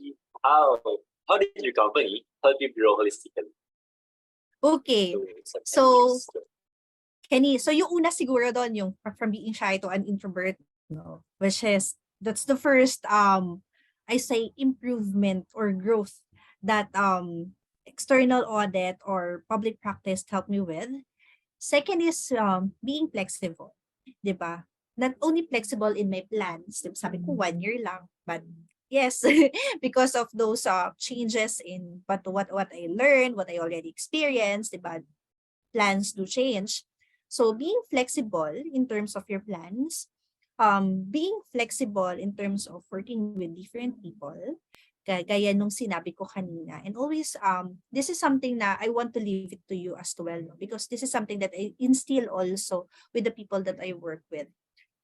your company help you grow holistically? Okay. So Kenny, so yung una siguro doon yung from being shy to an introvert, no, which is that's the first I say improvement or growth that external audit or public practice helped me with. Second is being flexible, 'di ba? Not only flexible in my plans, sabi ko 1 year lang, but yes, because of those changes in what I learned, what I already experienced, 'di ba? Plans do change. So being flexible in terms of your plans, being flexible in terms of working with different people, gaya nung sinabi ko kanina. And always, this is something na I want to leave it to you as well, no? Because this is something that I instill also with the people that I work with.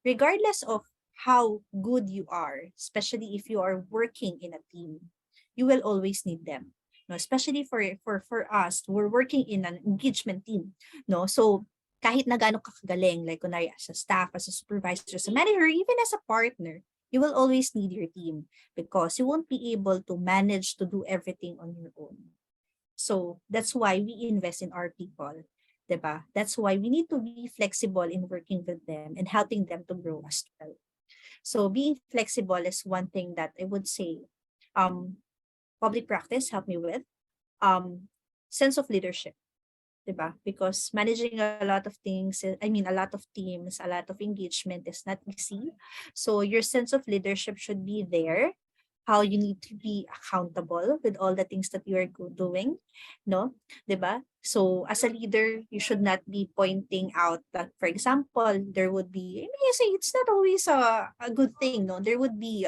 Regardless of how good you are, especially if you are working in a team, you will always need them. No, especially for us, we're working in an engagement team. No, so kahit na gaano ka kagaling, like kunwari as a staff, as a supervisor, as a manager, even as a partner, you will always need your team because you won't be able to manage to do everything on your own. So that's why we invest in our people, diba? That's why we need to be flexible in working with them and helping them to grow as well. So being flexible is one thing that I would say public practice helped me with. Sense of leadership. Diba? Because managing a lot of things, a lot of teams, a lot of engagement is not easy. So your sense of leadership should be there. How you need to be accountable with all the things that you are doing, no? Diba? So as a leader, you should not be pointing out that, for example, there would be, it's not always a good thing, no? There would be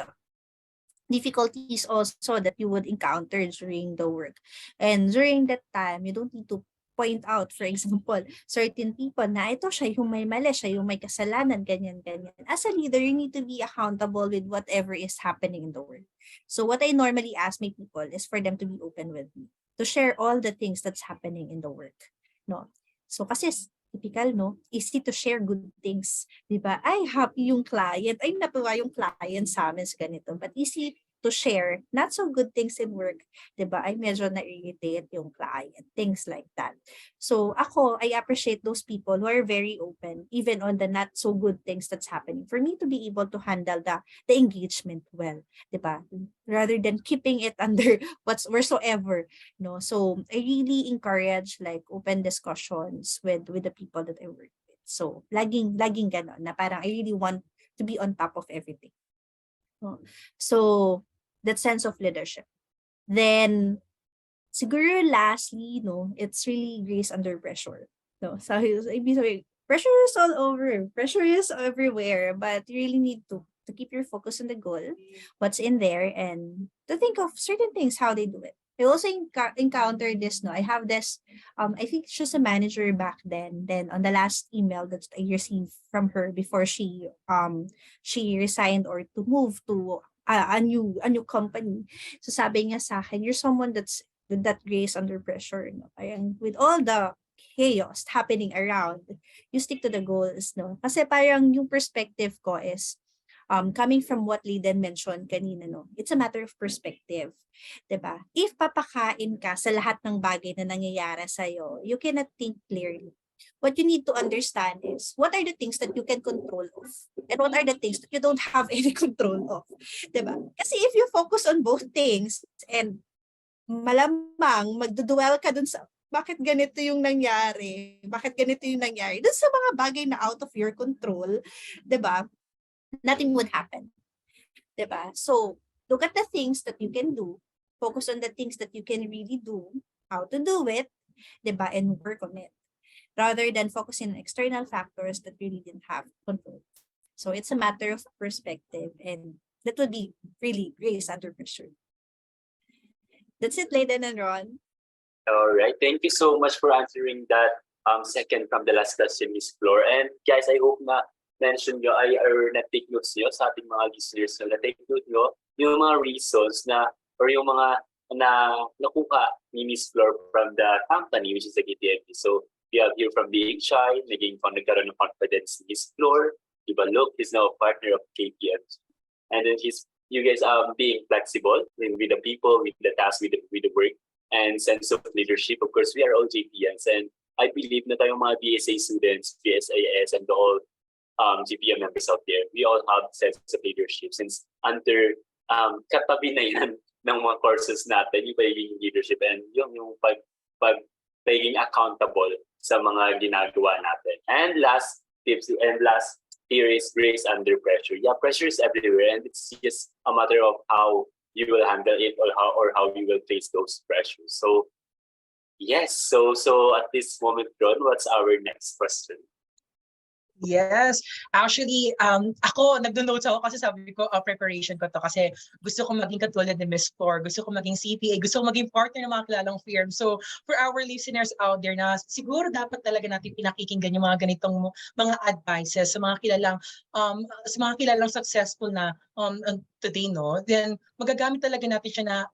difficulties also that you would encounter during the work. And during that time, you don't need to point out, for example, certain people na ito siya yung may mali, siya yung may kasalanan, ganyan. As a leader, you need to be accountable with whatever is happening in the world. So what I normally ask my people is for them to be open with me, to share all the things that's happening in the work. No? So kasi typical, no? Easy to share good things. Diba? Ay, happy yung client. Ay, natuwa yung client sa amin sa ganito. But easy to share not so good things in work, 'di ba? Ay medyo na-irritate yung client, things like that. So ako, I appreciate those people who are very open even on the not so good things that's happening for me to be able to handle the engagement well, 'di ba? Rather than keeping it under whatsoever, no. So I really encourage like open discussions with the people that I work with. So laging ganon na parang I really want to be on top of everything. So that sense of leadership. Then siguro lastly, no, it's really grace under pressure. No, so pressure is all over. Pressure is everywhere, but you really need to keep your focus on the goal, what's in there, and to think of certain things, how they do it. I also encountered this, no, I have this, I think she's a manager back then on the last email that I received from her before she resigned or to move to a new company. So sabi niya sa akin, you're someone that grace under pressure, no? Parang with all the chaos happening around, you stick to the goals, no? Kasi parang yung perspective ko is, coming from what Liden mentioned kanina, no, it's a matter of perspective. 'Di ba? If papakain ka sa lahat ng bagay na nangyayari sa'yo, you cannot think clearly. What you need to understand is, what are the things that you can control of? And what are the things that you don't have any control of? 'Di ba? Kasi if you focus on both things, and malamang magduduel ka dun sa, bakit ganito yung nangyari? Bakit ganito yung nangyari? Dun sa mga bagay na out of your control, 'di ba? Nothing would happen. Diba? So, look at the things that you can do, focus on the things that you can really do, how to do it, diba? And work on it. Rather than focusing on external factors that really didn't have control. So, it's a matter of perspective, and that would be really grace under pressure. That's it, Layden and Ron. All right. Thank you so much for answering that second from the last question, Miss Flor. And guys, I hope na mention nyo or na-take notes nyo sa ating mga listeners na na-take note nyo yung mga reasons na or yung mga na nakuha ni Miss Flor from the company, which is the KTMP. So we have here from being shy, nagkaroon ng confidence ni Miss Flor. Diba, look, he's now a partner of KTMP. And then you guys being flexible with the people, with the task, with the work, and sense of leadership. Of course, we are all JPNs, and I believe na tayong mga BSA students, BSAS, and all GPA members out there, we all have sense of leadership since under katabi na yan ng mga courses natin, yung pagiging leadership and yung pagiging accountable sa mga ginagawa natin. And last tips and last here is grace under pressure. Yeah, pressure is everywhere, and it's just a matter of how you will handle it or how you will face those pressures. So yes, so at this moment, Ron, what's our next question? Yes. Actually, ako, nag-notes ako kasi sabi ko, preparation ko to kasi gusto ko maging katulad ni Miss Flor, gusto ko maging CPA, gusto ko maging partner ng mga kilalang firm. So, for our listeners out there na siguro dapat talaga natin pinakikinggan yung mga ganitong mga advices sa mga kilalang successful na today, no? Then, magagamit talaga natin siya na,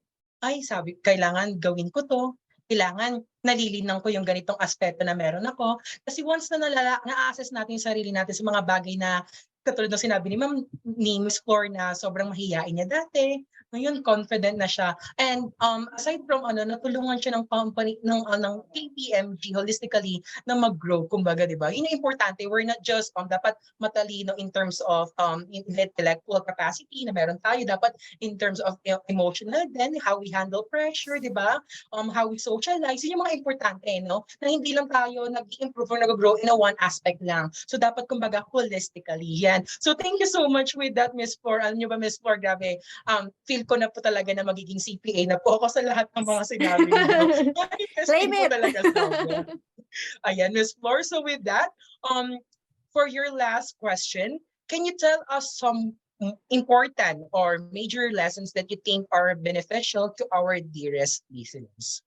ay, sabi, kailangan gawin ko to. Kailangan nalilinang ko yung ganitong aspeto na meron ako. Kasi once na na-assess natin yung sarili natin sa mga bagay na katulad ng sinabi ni Miss Flor na sobrang mahihain niya dati, ngayon confident na siya. And aside from natulungan siya ng company ng KPMG holistically na mag-grow, kumbaga, 'di ba? Yun yung importante. We're not just dapat matalino in terms of intellectual capacity na meron tayo, dapat in terms of emotional, then how we handle pressure, 'di ba? How we socialize, yun yung mga importante, no? Na hindi lang tayo nag-improve or nag-grow in a one aspect lang. So dapat kumbaga holistically yan. So thank you so much with that, Miss Flor. Alam niyo ba, Miss Flor, grabe, feel ko na po talaga na magiging CPA na po ako sa lahat ng mga sinabi niyo. Claim it! Talaga ayan, Miss Flor. So with that, for your last question, can you tell us some important or major lessons that you think are beneficial to our dearest listeners?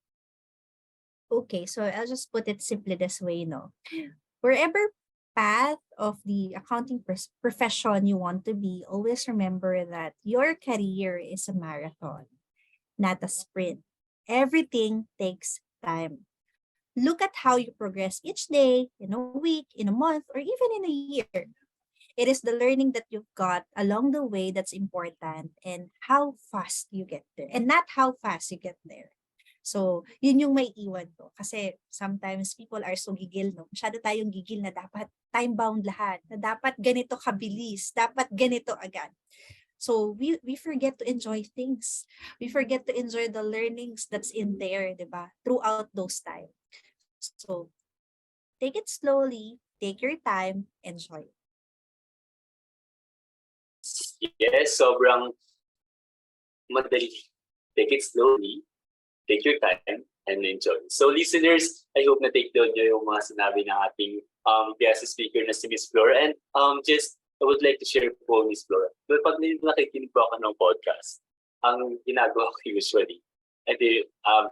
Okay, so I'll just put it simply this way, no? Wherever path of the accounting profession you want to be, always remember that your career is a marathon, not a sprint. Everything takes time. Look at how you progress each day, in a week, in a month, or even in a year. It is the learning that you've got along the way that's important, and how fast you get there, and not how fast you get there. So, yun yung may iwan ko. Kasi sometimes people are so gigil, no? Masyado tayong gigil na dapat time-bound lahat, na dapat ganito kabilis, dapat ganito agad. So, we forget to enjoy things. We forget to enjoy the learnings that's in there, di ba? Throughout those time. So, take it slowly, take your time, enjoy. Yes, sobrang madali. Take it slowly. Take your time, and enjoy. So listeners, I hope na take down nyo yung mga sinabi ng ating guest speaker na si Miss Flor. And just, I would like to share po, Miss Flor. But pag nakikinig po ako ng podcast, ang ginagawa ko usually, edi,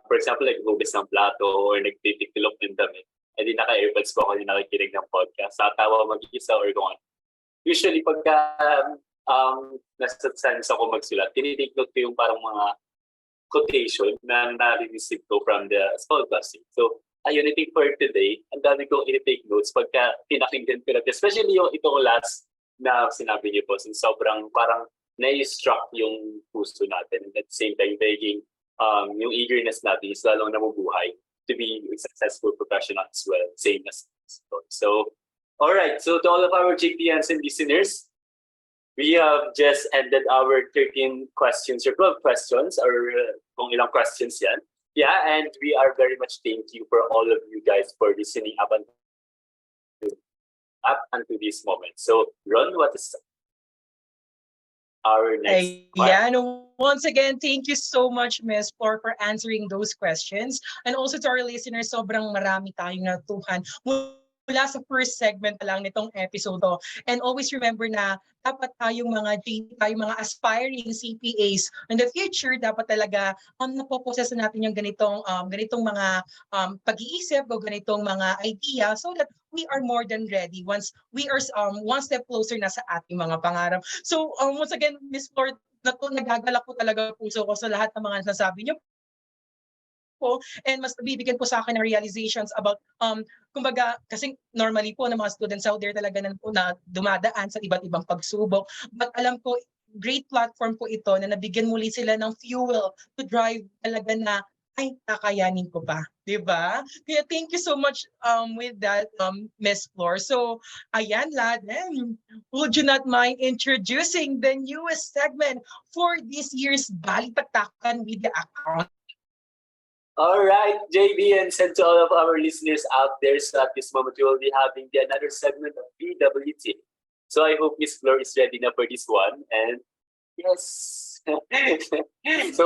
for example, nag-hugas ng plato or nagtitiklop ng damit, edi naka-airpods po ako yung nakikinig ng podcast. Tatawa mag-isa or kung ano. Usually, pagka nasa science ako magsulat, tinitake note ko yung parang mga quotation na nare-receive ko from the small classroom. So, ayun, I think for today, ang dami kong i-take notes pagka pinakinggan ko natin. Especially yung itong last na sinabi niyo po, since sobrang parang na-struck yung puso natin. And at the same time, begging yung eagerness natin is lalong namubuhay to be a successful professional as well, same as so. All right, so to all of our JPNs and listeners, we have just ended our 13 questions or 12 questions or kung ilang questions yan. Yeah, and we are very much thank you for all of you guys for listening up until this moment. So, Ron, what is our next Yeah, no, once again, thank you so much, Ms. Flor, for answering those questions. And also to our listeners, sobrang marami tayong natuhan mula sa first segment lang nitong episode to. And always remember na dapat tayong mga aspiring CPAs in the future, dapat talaga napoposes natin yung ganitong mga pag-iisip o ganitong mga idea so that we are more than ready once we are one step closer na sa ating mga pangarap. So once again, Ms. Flor, nagagalak po talaga puso ko sa lahat ng mga nasasabi niyo po, and mas bibigyan po sa akin ng realizations about kumbaga kasi normally po ng mga students out there talaga na dumadaan sa iba't ibang pagsubok, but alam ko great platform po ito na nabigyan muli sila ng fuel to drive talaga na ay kakayanin ko pa, di ba? Kaya thank you so much with that, Ms. Flor. So ayan, Laden, would you not mind introducing the newest segment for this year's Balitaktakan with the account? All right, JB, and to all of our listeners out there, so at this moment we will be having another segment of PWT. So I hope Miss Flor is ready now for this one. And yes, so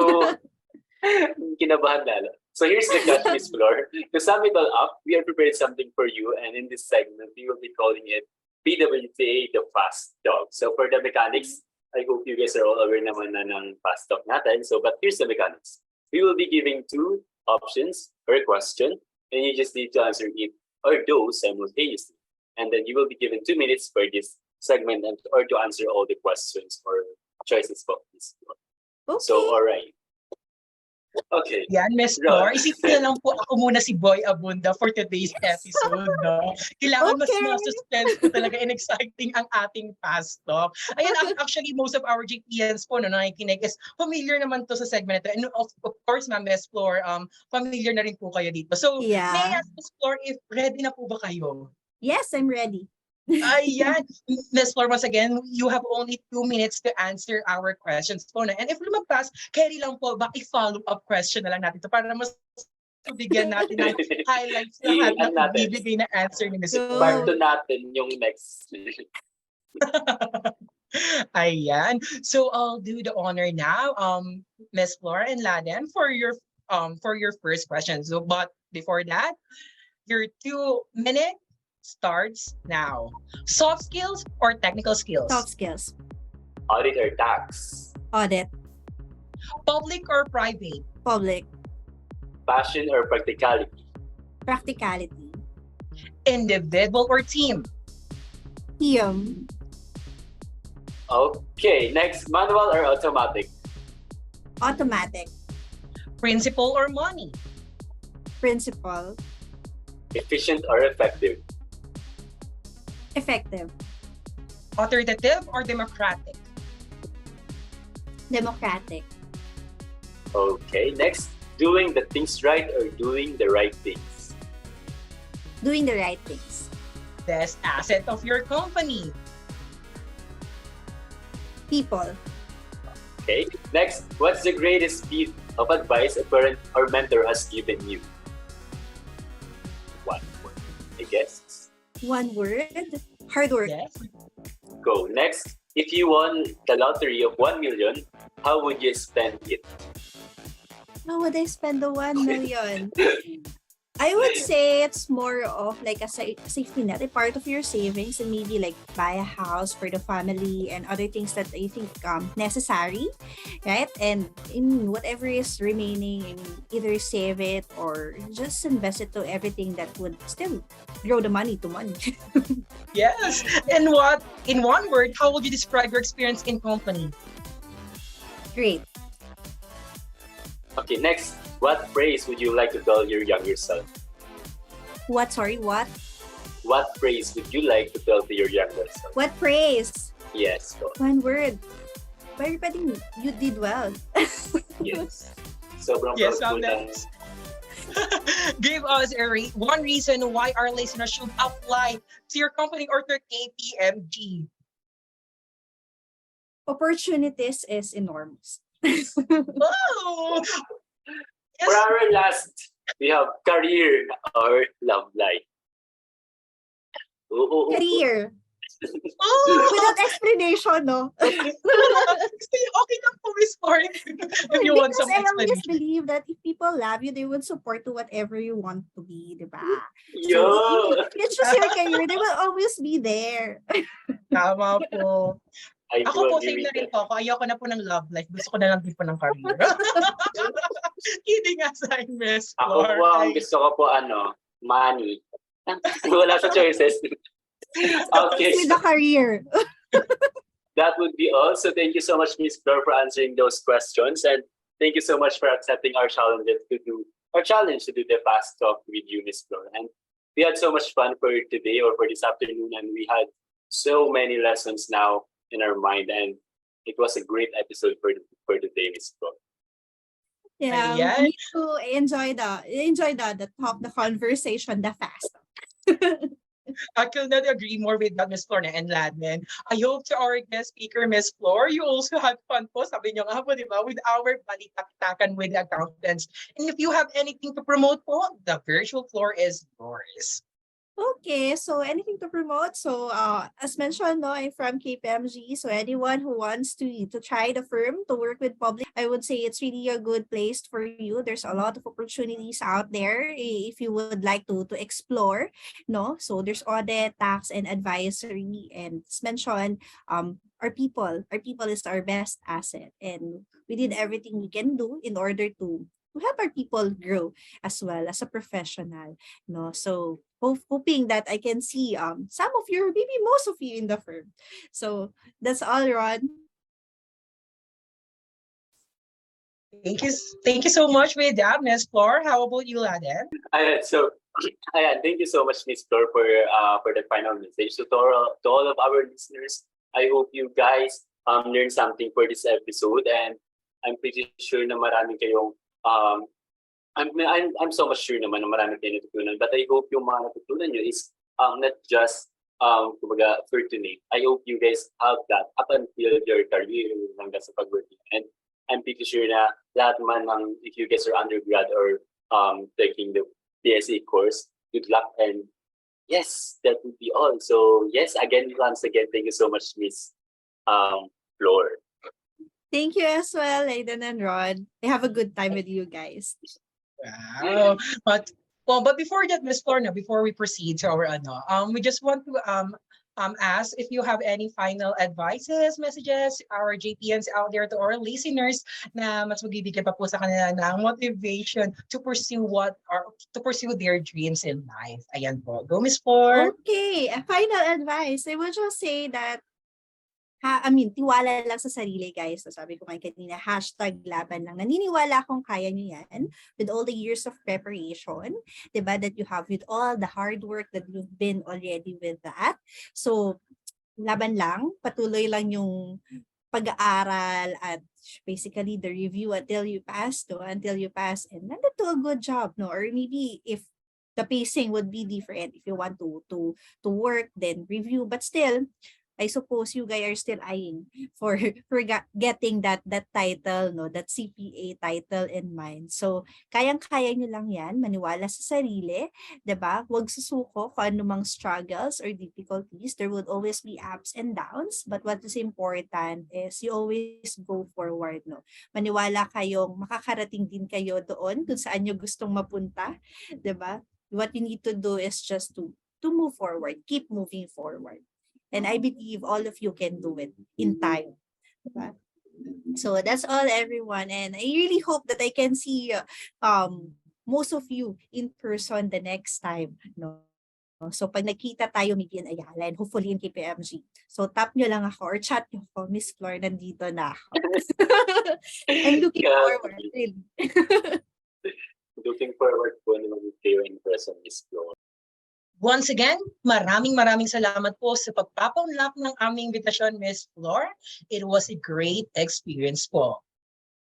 kinabahan lalo. So here's the catch, Miss Flor. To sum it all up, we have prepared something for you, and in this segment we will be calling it PWTA, the fast dog. So for the mechanics, I hope you guys are all aware naman na ng fast dog natin. So but here's the mechanics. We will be giving two options or a question, and you just need to answer it or those simultaneously. And then you will be given 2 minutes for this segment and or to answer all the questions or choices for this. Okay. So, all right. Okay. Yan, Ms. Flor, isipin na lang po ako muna si Boy Abunda for today's episode, no? Kailangan mas ma-suspense po talaga and exciting ang ating fast talk. Ayan, actually, most of our GPNs po na nakikinig is familiar naman to sa segment ito. And of course, Ma'am Ms. Flor, familiar na rin po kayo dito. So, may I ask Ms. Flor if ready na po ba kayo? Yes, I'm ready. Ayan, Ms. Flor, once again, you have only 2 minutes to answer our questions po na. And if lumagpas, carry lang po, baka follow-up question na lang natin ito para mas bigyan natin ng highlights lahat na bibigay na answer ni Ms. Flor. Part 2 natin yung next. Ayan. So I'll do the honor now, Ms. Flor and Laden, for your first question. So, but before that, your 2-minute starts now. Soft skills or technical skills? Soft skills. Audit or tax? Audit. Public or private? Public. Passion or practicality? Practicality. Individual or team? Team. Okay, next, manual or automatic? Automatic. Principle or money? Principal. Efficient or effective? Effective. Authoritative or democratic? Democratic. Okay, next, doing the things right or doing the right things? Doing the right things. Best asset of your company? People. Okay, next, what's the greatest piece of advice a parent or mentor has given you? One word, I guess. One word. Hard work. Yes. Go. Next, if you won the lottery of 1 million, how would you spend it? How would I spend the 1 million? I would say it's more of like a safety net, a part of your savings, and maybe like buy a house for the family and other things that I think necessary, right? And in whatever is remaining, either save it or just invest it to everything that would still grow the money to money. Yes. And what, in one word, how would you describe your experience in company? Great. Okay, next. What phrase would you like to tell your younger self? What? Sorry, what? What phrase would you like to tell to your younger self? What praise? Yes, go. One word. Very pwedeng, you did well. Yes. Sobrang Yes, proud po ng... Alex. Give us one reason why our listeners should apply to your company or to KPMG. Opportunities is enormous. Oh! Yes. For our last, we have career or love life. Career. Oh! Without explanation, no? Okay lang po, Miss Lauren. If you want Because some I always explanation. believe that if people love you, they would support to whatever you want to be, di ba? Yo! So, if you choose your career, they will always be there. Tama po. I Ako do po, agree same na with rin that. po ako. Ayoko na po ng love life. Gusto ko na lang din po ng career. Kidding aside, Miss Ako Flor. po, ang gusto ko po, money. Wala sa choices. Okay, With the career. that would be all. So thank you so much, Miss Flor, for answering those questions. And thank you so much for accepting our challenge to do the fast talk with you, Miss Flor. And we had so much fun for today or for this afternoon, and we had so many lessons now in our mind, and it was a great episode for the day, Miss Flor. Yeah, Ayan. me too. I enjoy the talk, the conversation, the fast. I could not agree more with that, Miss Flor and Ladman. I hope to our guest speaker, Miss Flor, you also had fun po, sabi niyo nga po, di ba, with our balitaktakan with accountants. And if you have anything to promote po, the virtual floor is yours. Okay, so anything to promote? So as mentioned, no, I'm from KPMG. So anyone who wants to try the firm, to work with public, I would say it's really a good place for you. There's a lot of opportunities out there if you would like to explore, no? So there's audit, tax, and advisory. And as mentioned, our people is our best asset, and we did everything we can do in order to help our people grow as well as a professional, no? So hoping that I can see some of you, maybe most of you in the firm. So that's all, Ron. Thank you so much with that, Miss Flor. How about you, Laden? Thank you so much, Miss Flor, for the final message. So to all of our listeners, I hope you guys learned something for this episode, and I'm pretty sure na marami kayong I'm so much sure naman na marami kayong natutunan, but I hope yung mga natutunan nyo is not just kumbaga fortunate. I hope you guys have that up until your career hanggang sa pag-working. And I'm pretty sure na lahat man ng, if you guys are undergrad or taking the PSA course, good luck, and yes, that would be all. So yes, once again, thank you so much, Miss Flor. Thank you as well, Aiden and Ron. I have a good time with you guys. Wow. But before that, Miss Flor, before we proceed to our we just want to ask if you have any final advices, messages, our JPNs out there to our listeners na mas magbibigay pa po sa kanila ng motivation to pursue their dreams in life. Ayan po. Go, Miss Flor. Okay, a final advice. I would just say that tiwala lang sa sarili, guys. So sabi ko kayo kanina, #laban lang. Naniniwala akong kaya nyo yan with all the years of preparation, diba, that you have, with all the hard work that you've been already with that. So, laban lang, patuloy lang yung pag-aaral at basically the review until you pass, and do a good job, no? Or maybe if the pacing would be different, if you want to work, then review, but still, I suppose you guys are still eyeing for getting that title, no, that CPA title in mind. So kayang-kaya nyo lang yan, maniwala sa sarili, 'di ba? Huwag susuko kung anumang struggles or difficulties. There would always be ups and downs, but what is important is you always go forward, no. Maniwala kayong makakarating din kayo doon kung saan nyo gustong mapunta, 'di ba? What you need to do is just to move forward, keep moving forward. And I believe all of you can do it in time. Diba? So that's all, everyone. And I really hope that I can see most of you in person the next time. No? So pag nakita tayo, maybe in Ayala, and hopefully in KPMG. So tap nyo lang ako or chat nyo ako, Miss Flor, nandito na ako. I'm looking Yeah. forward, really. Looking forward po naman kayo in person, Miss Flo. Once again, maraming salamat po sa pagpapaunlak ng aming invitasyon, Miss Flor. It was a great experience po.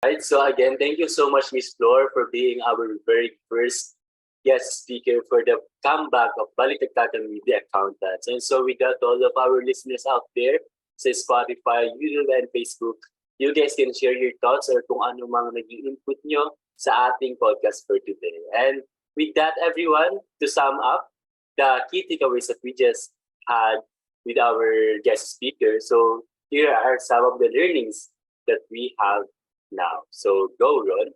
Right, so again, thank you so much, Miss Flor, for being our very first guest speaker for the comeback of 𝐕𝐵LiTe-Accountants. And so with that, all of our listeners out there sa Spotify, YouTube, and Facebook, you guys can share your thoughts or kung ano mang naging input nyo sa ating podcast for today. And with that, everyone, to sum up, the key takeaways that we just had with our guest speaker. So here are some of the learnings that we have now. So go, Ron.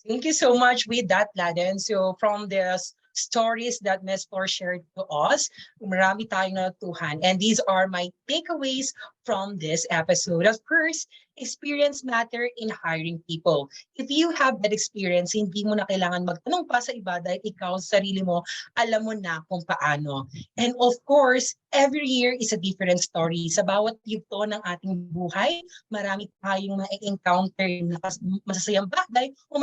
Thank you so much with that, Laden. So from the stories that Ms. Flor shared to us, marami tayong natutuhan. And these are my takeaways from this episode. Of course, experience matter in hiring people. If you have that experience, hindi mo na kailangan magtanong pa sa iba dahil ikaw sa sarili mo, alam mo na kung paano. And of course, every year is a different story. Sa bawat yugto ng ating buhay, marami tayong ma-encounter na masasayang bagay o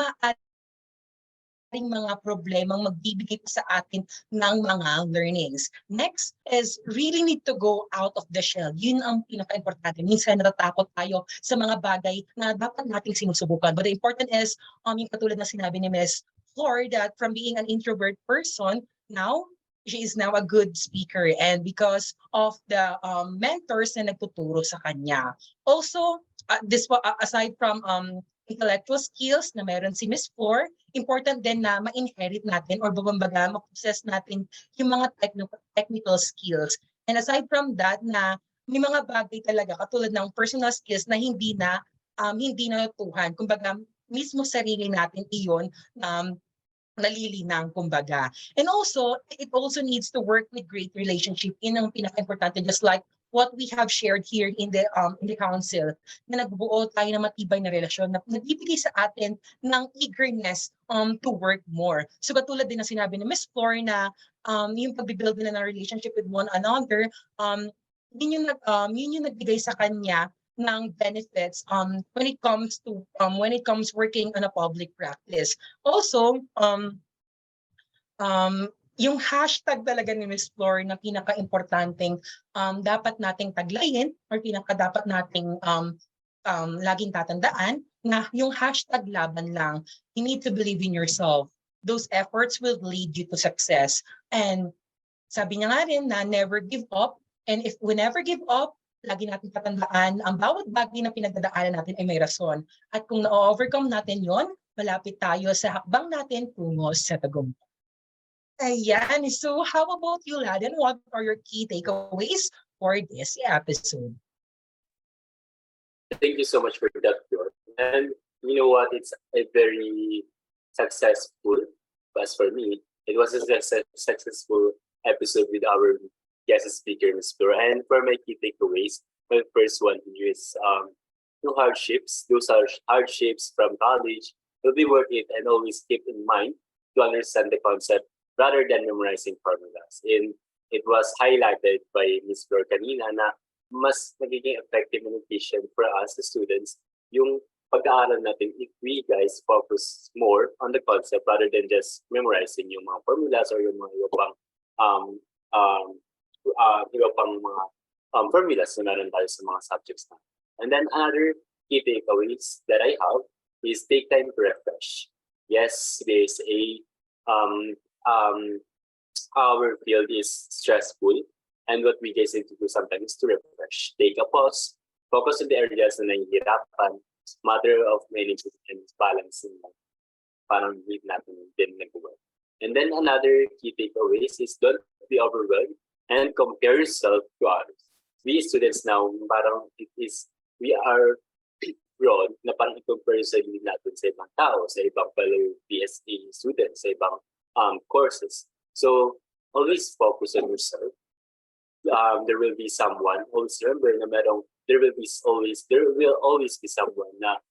mga problemang magbibigay sa atin ng mga learnings. Next is really need to go out of the shell. Yun ang pinaka-importante. Minsan natatakot tayo sa mga bagay na dapat nating sinusubukan. But the important is, yung katulad na sinabi ni Ms. Flor, that from being an introvert person, now, she is now a good speaker and because of the mentors na nagtuturo sa kanya. Also, aside from intellectual skills na meron si Ms. Flor, important din na ma-inherit natin or bumbaga ma-possess natin yung mga technical skills. And aside from that, na may mga bagay talaga katulad ng personal skills na hindi natutuhan. Kumbaga, mismo sarili natin iyon nalilinang kumbaga. And also, it also needs to work with great relationship. Yun ang pinaka-importante, just like what we have shared here in the council, na nagbuo tayo ng matibay na relasyon na nagbibigay sa atin ng eagerness to work more. So katulad din na sinabi ni Ms. Flor na yung pag-build nila ng relationship with one another, yun yung nagbigay sa kanya ng benefits when it comes working on a public practice. Also, yung hashtag talaga ni Ms. Flor na pinaka-importanting dapat nating taglayin or dapat nating laging tatandaan na yung hashtag laban lang. You need to believe in yourself. Those efforts will lead you to success. And sabi niya nga rin na never give up. And if we never give up, lagi natin tatandaan ang bawat bagay na pinagdadaanan natin ay may rason. At kung na-overcome natin yon, malapit tayo sa hakbang natin tungo sa tagumpay. Ayan. So how about you, Laden? What are your key takeaways for this episode? Thank you so much for that, Flor. And you know what? It's a very successful, as for me, it was a successful episode with our guest speaker, Ms. Flor. And for my key takeaways, my first one is through hardships. Those are hardships from college. Will be worth it, and always keep in mind to understand the concept rather than memorizing formulas. And it was highlighted by Ms. Flor kanina na mas magiging effective communication for us, the students, yung pag-aaral natin if we guys focus more on the concept rather than just memorizing yung mga formulas or yung mga iba pang mga formulas na meron tayo sa mga subjects na. And then another key takeaways that I have is take time to refresh. Yes, there's a our field is stressful, and what we guys need to do sometimes is to refresh, take a pause, focus on the areas na nahihirapan, matter of management and balancing lang. Parang need natin din nag-work. And then another key takeaways is don't be overwhelmed and compare yourself to others. We students now, parang we are broad na parang i-compare sa sarili natin sa ibang tao, sa ibang fellow PSA students, sa ibang courses. So always focus on yourself. There will be someone, always remember na there will always be someone na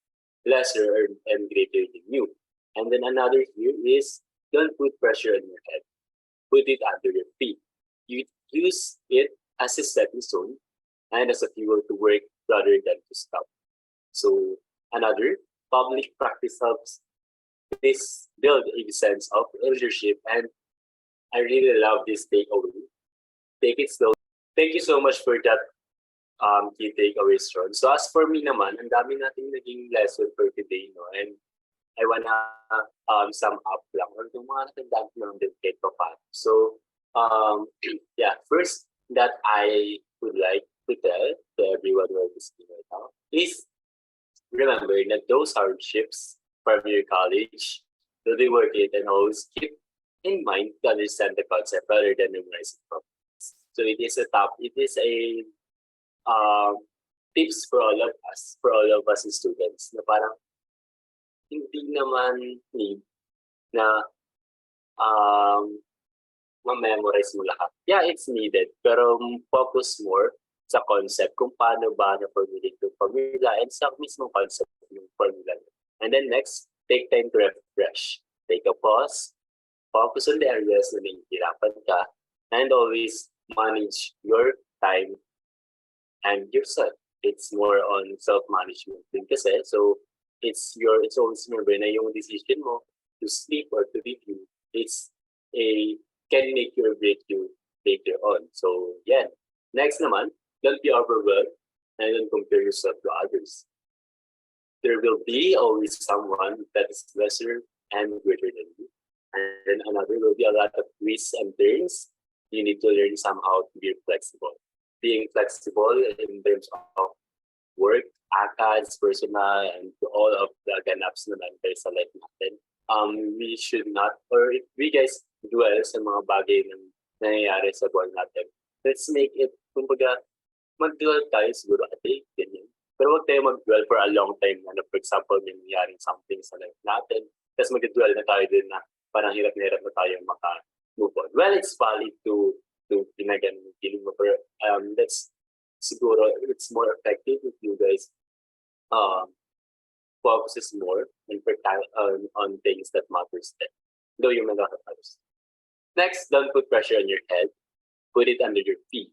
lesser and greater than you. And then another here is don't put pressure on your head. Put it under your feet. You use it as a stepping stone and as a fuel to work rather than to stop. So another, public practice helps this build a sense of leadership, and I really love this takeaway. Take it slow. Thank you so much for that key takeaways, Ron. So as for me naman, ang dami nating naging lesson for today, no? And I wanna sum up lang or yung mga natandaan ko lang din kahit pa paano. So yeah, first that I would like to tell to everyone who is listening right now is remember that those hardships from your college will be worth it, and always keep in mind to understand the concept rather than memorizing problems. So it is a tips for all of us as students na parang hindi naman need na ma-memorize mo lahat. Yeah, it's needed, pero focus more sa concept kung paano ba na-formulate yung formula and sa mismong concept ng formula. And then next, take time to refresh. Take a pause, focus on the areas na nahihirapan ka, and always manage your time and yourself. It's more on self-management din kasi. So it's always remember na yung decision mo to sleep or to review, can make you or break you later on. So yeah. Next naman, don't be overwhelmed and don't compare yourself to others. There will be always someone that is lesser and greater than you. And then another will be a lot of twists and turns. You need to learn somehow to be flexible. Being flexible in terms of work, ACADS, personal, and all of the ganaps na nangyay sa life natin. We should not, or if we guys dwell sa mga bagay na nangyayari sa buwan natin, let's make it, kumbaga, mag-dwell tayo siguro at ganyan. Pero huwag tayo mag-dwell for a long time. For example, may nangyaring something sa life natin, tapos mag-dwell na tayo din na parang hirap na tayo maka-move on. Well, it's valid to ginagan feeling mo, pero that's siguro, it's more effective if you guys focuses more on things that matters then, though you may not have others. Next, don't put pressure on your head. Put it under your feet.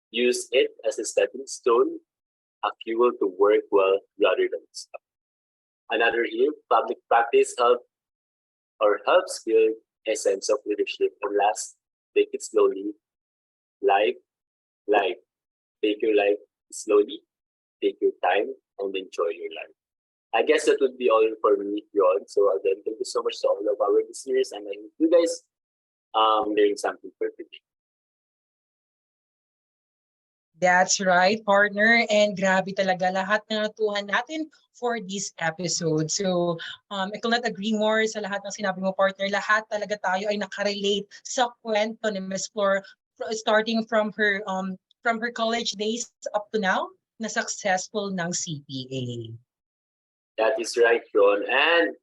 Use it as a stepping stone, a fuel to work well rather than stop. Another here, public practice helps build a sense of leadership. And last, take it slowly. Life. Take your life slowly. Take your time and enjoy your life. I guess that would be all for me, Ron. So again, thank you so much to all of our listeners, and I hope you guys learned something for today. That's right, partner. And grabe talaga lahat na natuhan natin for this episode. So, I could not agree more sa lahat ng sinabi mo, partner. Lahat talaga tayo ay nakarelate sa kwento ni Ms. Flor, starting from her college days up to now, na successful ng CPA. That is right, Ron. And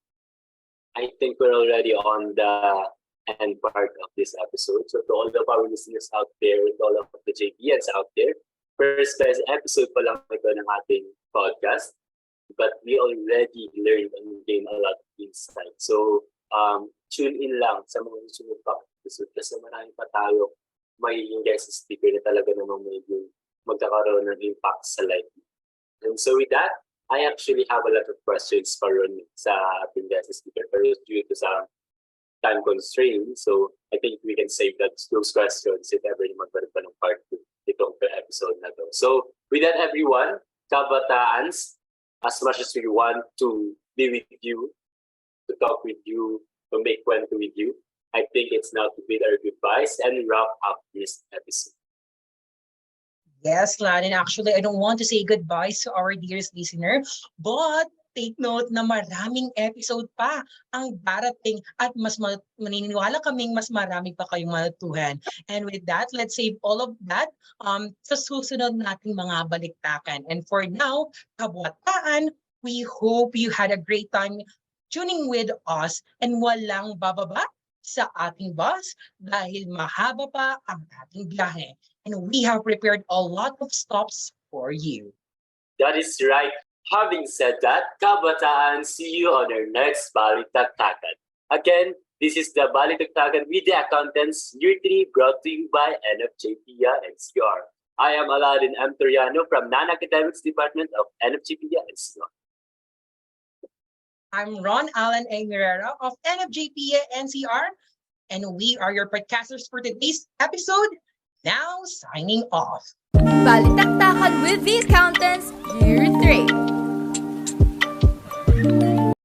I think we're already on the end part of this episode. So to all of our listeners out there and all of the JPAns out there, first episode pa lang ito ng ating podcast, but we already learned and gained a lot of insight. So tune in lang sa mga susunod pa episode kasi marami pa tayo magiging guest speaker na talaga namang magkakaroon ng impact sa life. And so with that, I actually have a lot of questions pa ron sa ating guest speaker, pero due to some time constraints, so I think we can save those questions if ever magkaroon pa ng part 2 itong episode na to. So with that, everyone, Ka-BWTA-ans, as much as we want to be with you, to talk with you, to make kwento with you, I think it's now to bid our goodbyes and wrap up this episode. Yes, Lan, and actually, I don't want to say goodbyes to our dearest listener, but take note na maraming episode pa ang darating at maniniwala kaming mas marami pa kayong matutuhan. And with that, let's save all of that sa susunod nating mga baliktakan. And for now, kabwataan, we hope you had a great time tuning with us and walang bababa sa ating bus dahil mahaba pa ang ating biyahe. And we have prepared a lot of stops for you. That is right. Having said that, Ka-BWTA-ans, see you on our next Balitaktakan. Again, this is the Balitaktakan with the Accountants Year 3 brought to you by �NFJPA and CR. I am Aladdin M. Toriano from Non-Academics Department of �NFJPA and CR. I'm Ron Alan A. Mirera of �NFJPA and CR, and we are your podcasters for today's episode. Now signing off. Balitaktakan with the Accountants Year 3.